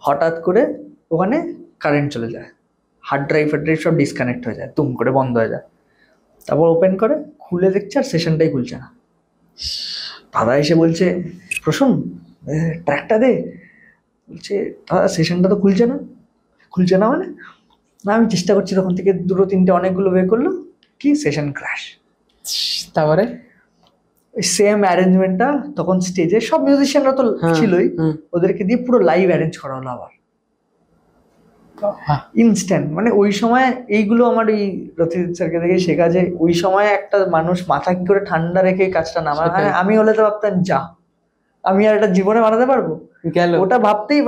হঠাৎ করে ওখানে কারেন্ট চলে যায়, হার্ড ড্রাইভ সব ডিসকানেক্ট হয়ে যায়, তুম করে বন্ধ হয়ে যায়। তারপর ওপেন করে খুলে দেখছে আর সেশনটাই খুলছে না। দাদা এসে বলছে, প্রসূন ট্র্যাকটা দে। বলছে দাদা সেশনটা তো খুলছে না। খুলছে না মানে? না আমি চেষ্টা করছি, তখন থেকে দুটো তিনটে অনেকগুলো ওয়ে করলো, কি সেশন ক্র্যাশ।
তারপরে
ওই সেম অ্যারেঞ্জমেন্টটা তখন স্টেজে সব মিউজিশিয়ানরা তো ছিলই, ওদেরকে দিয়ে পুরো লাইভ অ্যারেঞ্জ করা হলো আবার ইনস্ট্যান্ট। মানে ওই সময় এইগুলো আমার এই রথিত স্যারকে দেখে শেখা, যে ওই সময় একটা মানুষ মাথা কি করে ঠান্ডা রেখে কাজটা নামা। মানে আমি হলে তো ভাবতাম যা, আমি আর এটা জীবনে বানাতে পারবো? ওটা ভাবতেই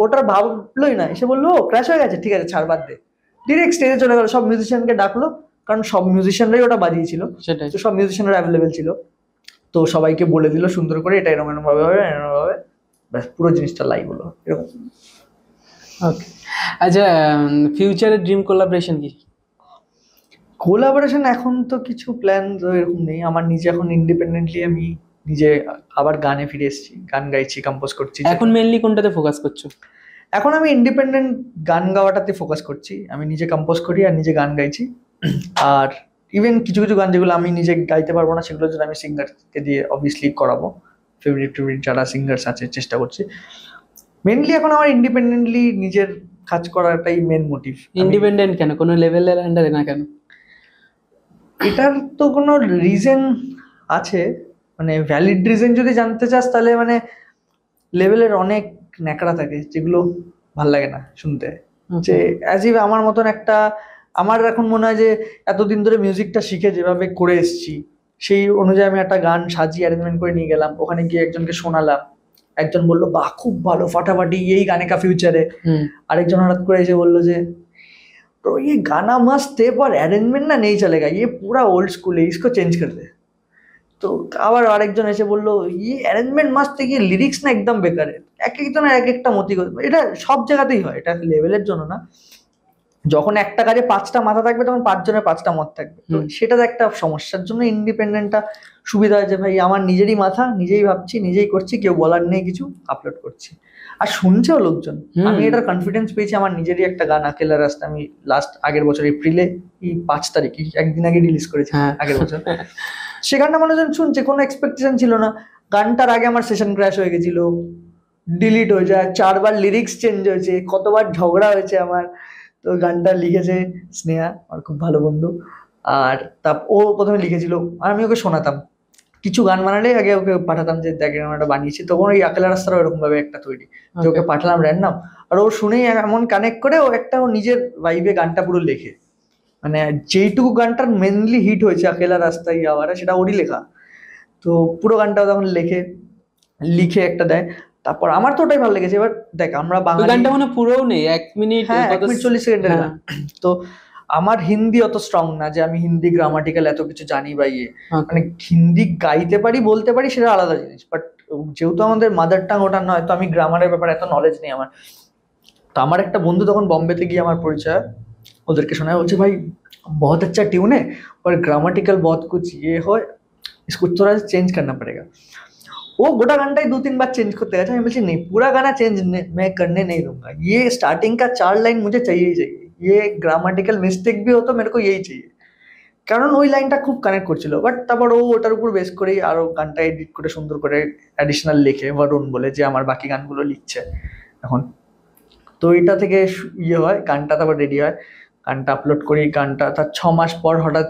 ওটা ভাবলোই না, এসে বললো ক্র্যাশ হয়ে গেছে, ঠিক আছে ছাড় বাদ দে, ডিরেক্ট স্টেজে চলে গেল। সব মিউজিশিয়ানকে ডাকলো, কারণ সব মিউজিশিয়ানরাই ওটা বাজিয়েছিল, তো সব মিউজিশিয়ানরা অ্যাভেলেবেল ছিল। তো সবাইকে বলে দিল সুন্দর করে, এটা এরকম এরকম ভাবে হবে, এরকম ভাবে, ব্যাস পুরো জিনিসটা লাইভ হলো এরকম।
ওকে, আচ্ছা ফিউচারের ড্রিম কোলাবোরেশন কি?
কোলাবোরেশন এখন তো কিছু প্ল্যান এরকম নেই আমার। নিজে এখন ইন্ডিপেন্ডেন্টলি আমি নিজে আবার গানে ফিরে এসেছি, গান গাইছি, কম্পোজ করছি।
এখন মেইনলি কোনটাতে ফোকাস করছো?
এখন আমি ইন্ডিপেন্ডেন্ট গান গাওয়াটাতে ফোকাস করছি। আমি নিজে কম্পোজ করি আর নিজে গান গাইছি। আর ইভেন কিছু কিছু গান যেগুলো আমি নিজে গাইতে পারবো না, সেগুলো যদি আমি সিঙ্গারকে দিয়ে অবভিয়াসলি করাবো, ফেভারিট যারা সিঙ্গার্স আছে চেষ্টা করছি। মেনলি এখন আমার ইন্ডিপেন্ডেন্টলি নিজের কাজ করাটাই মেন মোটিভ।
ইন্ডিপেন্ডেন্ট কেন? কোনো লেভেলের আন্ডারে না কেন?
এটার তো কোনো রিজন আছে, মানে ভ্যালিড রিজন যদি জানতে চাস তাহলে মানে লেভেলের অনেক ন্যাকড়া থাকে যেগুলো ভাল লাগে না শুনতে। যে অ্যাজ ইভ আমার মতন একটা, আমার এখন মনে হয় যে এতদিন ধরে মিউজিকটা শিখে যেভাবে করে এসেছি সেই অনুযায়ী আমি একটা গান সাজিয়ে অ্যারেঞ্জমেন্ট করে নিয়ে গেলাম, ওখানে গিয়ে একজনকে শোনালাম, একজন বললো বাহ খুব ভালো ফাটাফাটি এই গানে কা ফিউচারে। আরেকজন হঠাৎ করে এসে বললো যে तो ये गाना मस्त है पर अरेंजमेंट ना नहीं चलेगा, ये पूरा ओल्ड स्कूल है, इसको चेंज कर दे। তো আবার আরেকজন এসে বললো ইয়ে অ্যারেঞ্জমেন্ট মাস্ট থেকে লিরিক্স না একদম বেকার। এক একজনের এক একটা মতি, এটা সব জায়গাতেই হয়, এটা লেভেলের জন্য না। যখন একটা কাজে 5টা মাথা থাকবে তখন 5জনের 5টা মত থাকবে, তো সেটা একটা সমস্যার জন্য ইন্ডিপেন্ডেন্টটা সুবিধা হয়েছে। ভাই আমার নিজেরই মাথা, নিজেই ভাবছি, নিজেই করছি, কেউ বলার নেই কিছু, আপলোড করছি আর শুনছেও লোকজন। আমি এটার কনফিডেন্স পেয়েছি, আমার নিজেরই একটা গান আকেলা রাস্তা আমি লাস্ট আগের বছর এপ্রিলে এই 5 তারিখ একদিন আগে রিলিজ করেছি আগের বছর। সে গানটা মানুষজন শুনছে, কোনো এক্সপেকটেশন ছিল না। গানটার আগে আমার সেশন ক্র্যাশ হয়ে গেছিল, ডিলিট হয়ে যায়, 4বার লিরিক্স চেঞ্জ হয়েছে, কতবার ঝগড়া হয়েছে আমার। তো গানটা লিখেছে স্নেহা, আমার খুব ভালো বন্ধু। আর ও প্রথমে লিখেছিল আর আমি ওকে শোনাতাম, কিছু গান বানালে আগে ওকে পাঠাতাম যে দেখ এরকম একটা বানিয়েছি। তখন ওই আকেলা রাস্তারও এরকম ভাবে একটা তৈরি, যে ওকে পাঠালাম র্যান্ডম, আর ও শুনেই এমন কানেক্ট করে ও একটা ও নিজের ভাইবে গানটা পুরো লেখে। মানে যেইটুকু গানটার মেনলি হিট হয়েছে আকেলা রাস্তায় আবার, সেটা ওরই লেখা। তো পুরো গানটাও তখন লিখে একটা দেয়। তারপর আমার তো ওটাই ভালো লেগেছে। এবার দেখ আমরা বাংলা
গানটা মানে পুরোও নেই, 1 মিনিট
40 সেকেন্ডের গান। তো আমার হিন্দি অত স্ট্রং না যে আমি হিন্দি গ্রামাটিক্যাল এত কিছু জানি বা ইয়ে, মানে হিন্দি গাইতে পারি বলতে পারি সেটা আলাদা জিনিস, বাট যেহেতু আমাদের মাদার টাং ওটা নয়, তো আমি গ্রামারের ব্যাপারে এত নলেজ নেই আমার। তো আমার একটা বন্ধু তখন বম্বেতে গিয়ে আমার পরিচয়, ওদেরকে শোনায়, বলছে ভাই बहुत अच्छा ट्यून है पर ग्रामेटिकल बहुत कुछ ये हो, इसको थोड़ा चेंज करना पड़ेगा। वो गोटा गानटा 2-3 बार चेंज करते गया। मैं बोलছি नहीं, पूरा गाना चेंज मैं करने नहीं दूंगा, ये स्टार्टिंग का 4 लाइन मुझे चाहिए ही चाहिए, ये ग्रामेटिकल मिस्टेक भी हो तो मेरे को यही चाहिए। কারণ ওই লাইনটা খুব কানেক্ট করছিল। বাট তারপর ও ওটার উপর বেস করেই আরো গানটা এডিট করে সুন্দর করে অ্যাডিশনাল লিখে, বরুণ বলে যে আমার বাকি গানগুলো লিখছে এখন। তো এটা থেকে ইয়ে হয়, গানটা তারপর রেডি হয়, গানটা আপলোড করি। গানটা তার 6 মাস পর হঠাৎ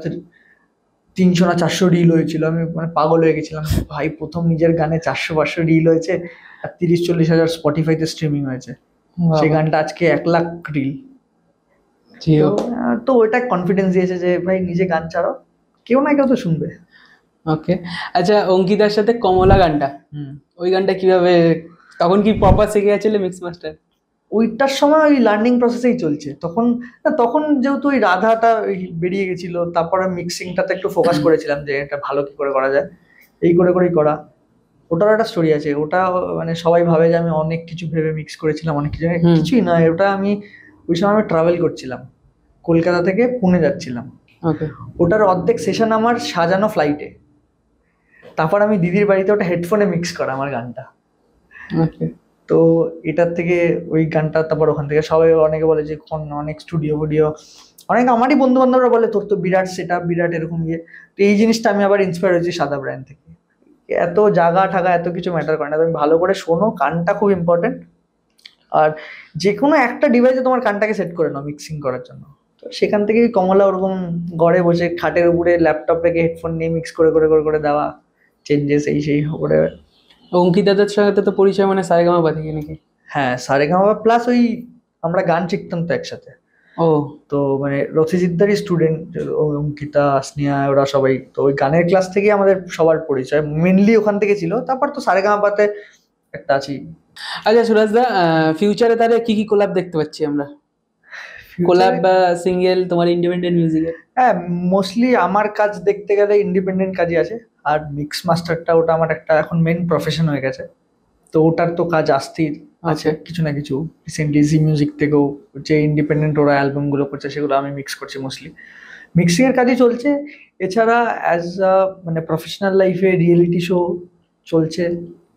300 না 400 রিল হয়েছিল। আমি মানে পাগল হয়ে গেছিলাম, ভাই প্রথম নিজের গানে 400-500 রিল হয়েছে আর 30-40 হাজার স্পটিফাইতে স্ট্রিমিং হয়েছে। সেই গানটা আজকে 1 লাখ রিল। তো ওইটা কনফিডেন্স দিয়েছে যে ভাই নিজে গান ছাড়ো, কেউ না কেউ তো শুনবে।
ওকে, আচ্ছা অঙ্কিতার সাথে কমলা গানটা, ওই গানটা কিভাবে, তখন কি প্রপার শিখে গেছিলে মিক্স মাস্টার?
ওইটার সময় ওই লার্নিং প্রসেসেই চলছে। তখন যেহেতু ওই রাধাটা বেরিয়ে গেছিল, তারপরে মিক্সিংটাতে একটু ফোকাস করেছিলাম যে এটা ভালো কি করে করা যায়, এই করেই করা। ওটার একটা স্টোরি আছে। ওটা মানে সবাই ভাবে যে আমি অনেক কিছু ভেবে মিক্স করেছিলাম, অনেক কিছু, কিছুই নয়। ওটা আমি ওই সময় আমি ট্রাভেল করছিলাম, কলকাতা থেকে পুনে যাচ্ছিলাম। ওটার অর্ধেক সেশন আমার সাজানো ফ্লাইটে, তারপর আমি দিদির বাড়িতে ওটা হেডফোনে মিক্স করা আমার গানটা। তো এটার থেকে ওই গানটা, তারপর ওখান থেকে সবাই অনেকে বলে যে অনেক স্টুডিও ফুডিও, অনেক আমারই বন্ধু বান্ধবরা বলে তোর তো বিরাট সেট আপ, বিরাট এরকম ইয়ে। তো এই জিনিসটা আমি আবার ইন্সপায়ার হয়েছি সাদা ব্র্যান্ড থেকে। এত জায়গা ঠাগা এত কিছু ম্যাটার করে না, তুমি ভালো করে শোনো, কানটা খুব ইম্পর্টেন্ট। আর যে কোনো একটা ডিভাইসে তোমার কানটাকে সেট করে নাও মিক্সিং করার জন্য। তো সেখান থেকেই কমলা ওরকম ঘরে বসে খাটের উপরে ল্যাপটপ রেখে হেডফোন নিয়ে মিক্স করে করে করে করে দেওয়া, চেঞ্জেস এই সেই করে।
অঙ্কিতাদের সাথে তো পরিচয় মানে সারেগামাপা থেকে নাকি?
হ্যাঁ, সারেগামা প্লাস ওই আমরা গান শিখতাম তো একসাথে।
ও
তো মানে রথিজিদ্দারই স্টুডেন্ট অঙ্কিতা, স্নেহা, ওরা সবাই তো ওই গানের ক্লাস থেকে আমাদের সবার পরিচয় মেনলি ওখান থেকে ছিল। তারপর তো সারেগামাপাতে একটা আছি।
আচ্ছা সুরাজ দা, ফিউচারে তাহলে কি কি কোলাব দেখতে পাচ্ছি আমরা? কোলাব বা সিঙ্গেল তোমার ইন্ডিপেন্ডেন্ট মিউজিকের?
হ্যাঁ, মোস্টলি আমার কাজ দেখতে গেলে ইন্ডিপেন্ডেন্ট কাজই আছে। আর মিক্স মাস্টারটা ওটা আমার একটা এখন মেন প্রফেশন হয়ে গেছে। তো ওটার তো কাজ আসতেই আছে কিছু না কিছু। রিসেন্টলি জি মিউজিক থেকেও যে ইন্ডিপেন্ডেন্ট ওরা অ্যালবামগুলো করছে সেগুলো আমি মিক্স করছি, মোস্টলি মিক্সিং এর কাজই চলছে। এছাড়া অ্যাজ মানে প্রফেশনাল লাইফে রিয়েলিটি শো চলছে,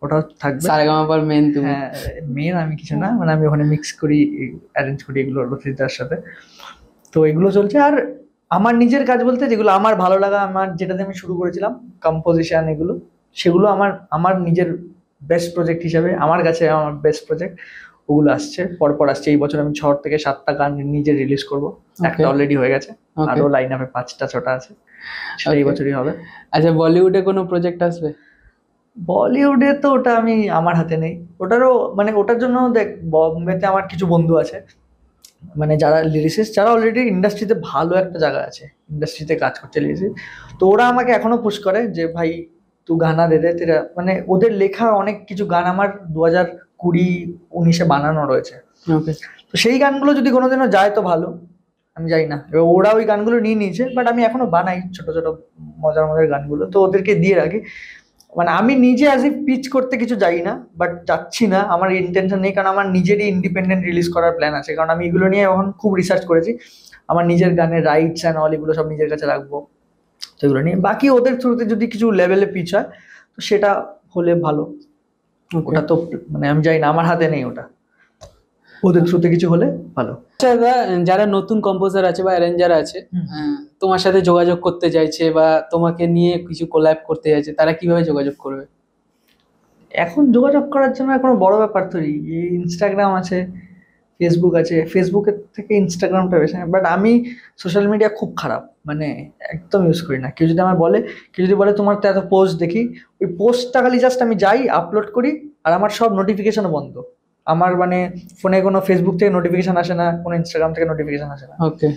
ওটা থাকবে।
সারেগামাপার মেন তুমি?
হ্যাঁ, মেন আমি কিছু না, মানে আমি ওখানে মিক্স করি, অ্যারেঞ্জ করি এগুলো রথিদার সাথে। তো এগুলো চলছে। আর আমার নিজের কাজ বলতে যেগুলো আমার ভালো লাগা, আমার যেটাতে আমি শুরু করেছিলাম কম্পোজিশন, এগুলো সেগুলো আমার আমার নিজের বেস্ট প্রজেক্ট হিসাবে, আমার কাছে আমার বেস্ট প্রজেক্ট ওগুলো আসছে, পরপর আসছে। এই বছর আমি 6 থেকে 7টা গান নিজে রিলিজ করব। একটা অলরেডি হয়ে গেছে, আরো লাইন আপে 5টা 6টা আছে, সেটা এই বছরই হবে।
আচ্ছা বলিউডে কোনো প্রজেক্ট আসবে?
বলিউডে তো ওটা আমি আমার হাতে নেই, ওটারও মানে ওটার জন্য দেখ বম্বেতে আমার কিছু বন্ধু আছে, মানে যারা লিরিসিস্ট, যারা অলরেডি ইন্ডাস্ট্রিতে ভালো একটা জায়গা আছে, ইন্ডাস্ট্রিতে কাজ করছে লিরিসিস্ট। তো ওরা আমাকে এখনো পুশ করে যে ভাই তুই গানা দে দে তেরা, মানে ওদের লেখা অনেক কিছু গান আমার 2020-19 বানানো রয়েছে। তো সেই গানগুলো যদি কোনোদিনও যায় তো ভালো, আমি জানি না। এবার ওরা ওই গানগুলো নিয়ে নিয়েছে, বাট আমি এখনো বানাই ছোট ছোট মজার মজার গানগুলো, তো ওদেরকে দিয়ে রাখি। মানে আমি নিজে অ্যাজ এ পিচ করতে কিছু যাই না, বাট যাচ্ছি না, আমার ইন্টেনশন নেই, কারণ আমার নিজেরই ইন্ডিপেন্ডেন্ট রিলিজ করার প্ল্যান আছে। কারণ আমি এগুলো নিয়ে এখন খুব রিসার্চ করেছি, আমার নিজের গানের রাইটস অ্যান্ড অল এগুলো সব নিজের কাছে রাখবো। তো এগুলো নিয়ে বাকি ওদের থ্রুতে যদি কিছু লেভেলে পিচ হয় তো সেটা হলে ভালো। ওটা তো মানে আমি জানি না, আমার হাতে নেই ওটা, ওদের থ্রুতে কিছু হলে ভালো।
আচ্ছা যারা নতুন কম্পোজার আছে বা অ্যারেঞ্জার আছে, তোমার সাথে যোগাযোগ করতে চাইছে বা তোমাকে নিয়ে কিছু কোল্যাব করতে চাইছে, তারা কিভাবে যোগাযোগ করবে?
এখন যোগাযোগ করার জন্য কোনো বড় ব্যাপার তৈরি, ইনস্টাগ্রাম আছে, ফেসবুক আছে, ফেসবুকের থেকে ইনস্টাগ্রামটা বেশি। বাট আমি সোশ্যাল মিডিয়া খুব খারাপ, মানে একদম ইউজ করি না। কেউ যদি আমার বলে, কেউ যদি বলে তোমার তো এত পোস্ট দেখি, ওই পোস্টটা খালি জাস্ট আমি যাই আপলোড করি, আর আমার সব নোটিফিকেশনও বন্ধ। আমার মানে ফোনে কোনো ফেসবুক থেকে নোটিফিকেশন আসে না, কোনো ইনস্টাগ্রাম থেকে নোটিফিকেশন আসে না।
ওকে।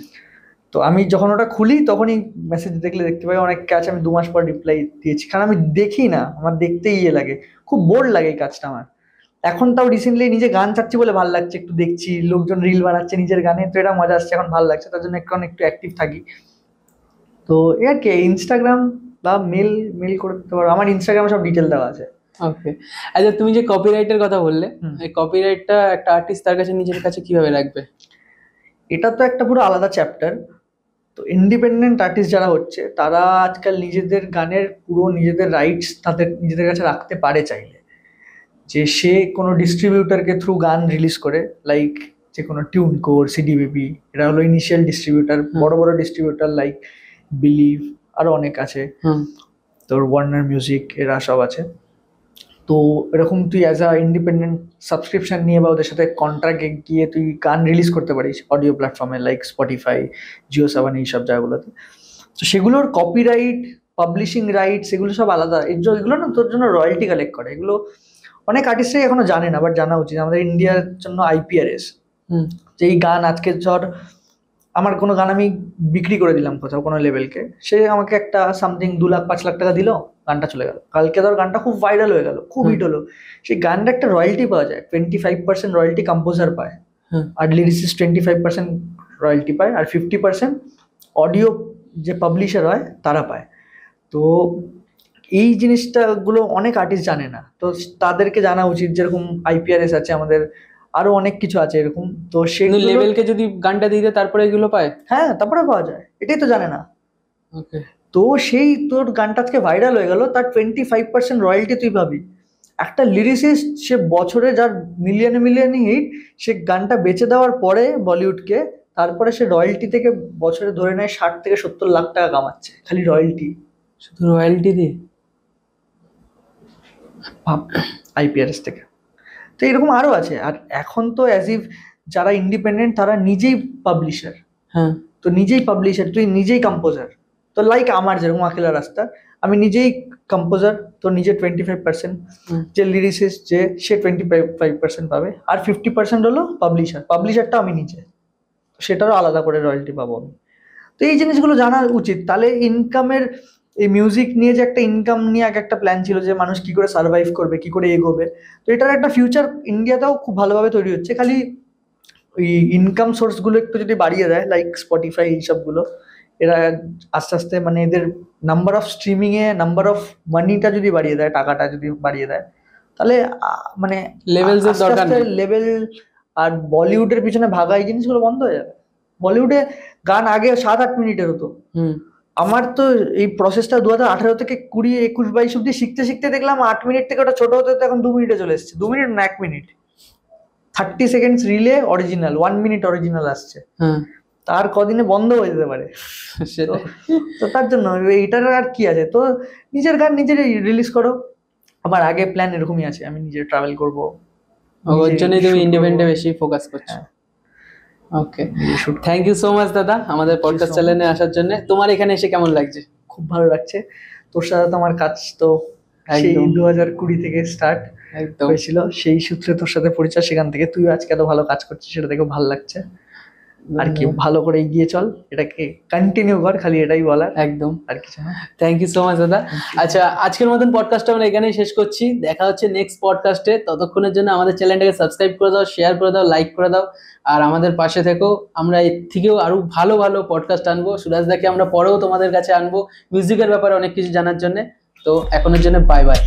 তো আমি যখন ওটা খুলি তখনই মেসেজ দেখলে দেখতে পাই, অনেক আছে আমি 2 মাস পর রিপ্লাই দিয়েছি, কারণ আমি দেখি না, আমার দেখতে ইয়ে লাগে, খুব বোর লাগে এই কাজটা আমার। এখন তাও রিসেন্টলি নিজে গান চাচ্ছি বলে ভালো লাগছে, একটু দেখছি লোকজন রিল বানাচ্ছে নিজের গানে, তো এটা মজা আসছে, এখন ভালো লাগছে, তার জন্য একটু অ্যাক্টিভ থাকি। তো এর কি ইনস্টাগ্রাম বা মেল মেল করে দিতে পারো, আমার ইনস্টাগ্রামে সব ডিটেল দেওয়া আছে।
ওকে। আচ্ছা তুমি যে কপিরাইটের কথা বললে, এই কপিরাইটটা একটা আর্টিস্ট তার কাছে নিজের কাছে কিভাবে রাখবে?
এটা তো একটা পুরো আলাদা চ্যাপ্টার। তো ইন্ডিপেন্ডেন্ট আর্টিস্ট যারা হচ্ছে তারা আজকাল নিজেদের গানের পুরো নিজেদের রাইটস তাদের নিজেদের কাছে রাখতে পারে চাইলে। যে সে কোনো ডিস্ট্রিবিউটারকে থ্রু গান রিলিজ করে, লাইক যে কোনো টিউনকোর, সিডিবিপি, এরা হলো ইনিশিয়াল ডিস্ট্রিবিউটার। বড় বড় ডিস্ট্রিবিউটার লাইক বিলিভ, আরও অনেক আছে, তোর ওয়ার্নার মিউজিক, এরা সব আছে। তো এরকম তুই অ্যাজ আ ইন্ডিপেন্ডেন্ট সাবস্ক্রিপশন নিয়ে বা ওদের সাথে কন্ট্রাক্টে গিয়ে তুই গান রিলিজ করতে পারিস অডিও প্ল্যাটফর্মে লাইক স্পটিফাই, জিও সাভান, এইসব জায়গাগুলোতে। তো সেগুলোর কপিরাইট, পাবলিশিং রাইটস এগুলো সব আলাদা। এগুলো না তোর জন্য রয়্যালটি কালেক্ট করে, এগুলো অনেক আর্টিস্টরাই এখনো জানে না, বাট জানা উচিত। আমাদের ইন্ডিয়ার জন্য আইপিআরএস, যে এই গান আজকে ধর আমার কোনো গান আমি বিক্রি করে দিলাম কোথাও কোনো লেভেলকে, সে আমাকে একটা সামথিং 2 লাখ 5 লাখ টাকা দিল, গানটা চলে গেল। কালকে ধর গানটা খুব ভাইরাল হয়ে গেল, খুব হিট হলো, সেই গানটা একটা রয়্যালটি পাওয়া যায়। 25% রয়্যালটি কম্পোজার পায়, আর লিরিসিস্ট 25% রয়্যালটি পায়, আর 50% অডিও যে পাবলিশার হয় তারা পায়। তো এই জিনিসটাগুলো অনেক আর্টিস্ট জানে না, তো তাদেরকে জানা উচিত। যেরকম আইপিআরএস আছে আমাদের, আরো অনেক কিছু আছে এরকম। তো সেই
লেভেলকে যদি গানটা দিয়ে দেয় তারপরে এগুলো পায়?
হ্যাঁ, তারপরে পাওয়া যায়, এটাই তো জানে না।
ওকে।
তো সেই তোর গানটা আজকে ভাইরাল হয়ে গেল, তার 25% রয়্যালটি তুই পাবি। একটা লিরিসিস্ট সে বছরে যার মিলিয়নে মিলিয়নে হিট, সে গানটা বেচে দেওয়ার পরে বলিউডকে, তারপরে সে রয়্যালটি থেকে বছরে ধরে নেয় 60 থেকে 70 লাখ টাকা কামাচ্ছে, খালি রয়্যালটি,
শুধু রয়্যালটি দিয়ে।
ভাব, আইপিআরএস থেকে। তো এরকম আরো আছে। আর এখন তো অ্যাজ ইফ যারা ইন্ডিপেন্ডেন্ট তারা নিজেই পাবলিশার,
হ্যাঁ
তো নিজেই পাবলিশার, তুই নিজেই কম্পোজার। তো লাইক আমার যেরকম আকেলা রাস্তা, আমি নিজেই কম্পোজার, তো নিজে 25%, যে লিরিসিস্ট যে সে 25% পাবে, আর 50% হলো পাবলিশার, পাবলিশারটা আমি নিজে, সেটারও আলাদা করে রয়্যালটি পাবো আমি। তো এই জিনিসগুলো জানা উচিত, তাহলে ইনকামের, এই মিউজিক নিয়ে যে একটা ইনকাম নিয়ে একটা প্ল্যান ছিল যে মানুষ কি করে সার্ভাইভ করবে, কি করে এগোবে, তো এটার একটা ফিউচার ইন্ডিয়াতেও খুব ভালোভাবে তৈরি হচ্ছে। খালি ওই ইনকাম সোর্সগুলো একটু যদি বাড়িয়ে দেয়, লাইক স্পটিফাই, এইসবগুলো, এরা আস্তে আস্তে মানে এদের নাম্বার অফ স্ট্রিমিংয়ে নাম্বার অফ মানিটা যদি বাড়িয়ে দেয়, টাকাটা যদি বাড়িয়ে দেয়, তাহলে মানে
লেভেলসের দরকার নেই।
লেভেল আর বলিউডের পিছনে ভাগা এই জিনিসগুলো বন্ধ হয়ে যাবে। বলিউডে গান আগে 7-8 মিনিটের হতো। আমার তো এই প্রসেসটা 2018 থেকে 20, 21, 22 অব্দি শিখতে শিখতে দেখলাম 8 মিনিট থেকে ওটা ছোট হতে হতে এখন 2 মিনিটে চলে এসেছে। 2 মিনিট না, 1 minute, 30 seconds relay original, 1 minute original আসছে। তার কদিনে বন্ধ হয়ে যেতে পারে। তো তার জন্য এইটার আর কি আছে, তো নিজের গান নিজের রিলিজ করো। আমার আগে প্ল্যান এরকমই আছে, আমি নিজে ট্রাভেল করবো,
ওর জন্যই তুমি ইন্ডিপেন্ডেন্টে বেশি ফোকাস করছো। ওকে, থ্যাংক ইউ সো মাচ দাদা আমাদের পডকাস্ট চ্যানেলে আসার জন্য। তোমার এখানে এসে কেমন লাগছে?
খুব ভালো লাগছে। তোর সাথে তো আমার কাজ তো সেই 2020 থেকে স্টার্ট হয়েছিল, সেই সূত্রে তোর সাথে পরিচয়, সেখান থেকে তুই আজকে এত ভালো কাজ করছিস, সেটা দেখে ভালো লাগছে। আর কি, ভালো করে এগিয়ে চল, এটাকে কন্টিনিউ কর, খালি এটাই বলার, একদম, আর কিছু না।
থ্যাংক ইউ সো মাচ দাদা। আচ্ছা, আজকের মতন পডকাস্টটা আমরা এখানেই শেষ করছি। দেখা হচ্ছে নেক্সট পডকাস্টে। ততক্ষণের জন্য আমাদের চ্যানেলটাকে সাবস্ক্রাইব করে দাও, শেয়ার করে দাও, লাইক করে দাও, আর আমাদের পাশে থেকো। আমরা এর থেকেও আরো ভালো ভালো পডকাস্ট আনবো। সুরাজদাকে আমরা পরেও তোমাদের কাছে আনবো মিউজিকের ব্যাপারে অনেক কিছু জানার জন্য। তো এখনের জন্য বাই বাই।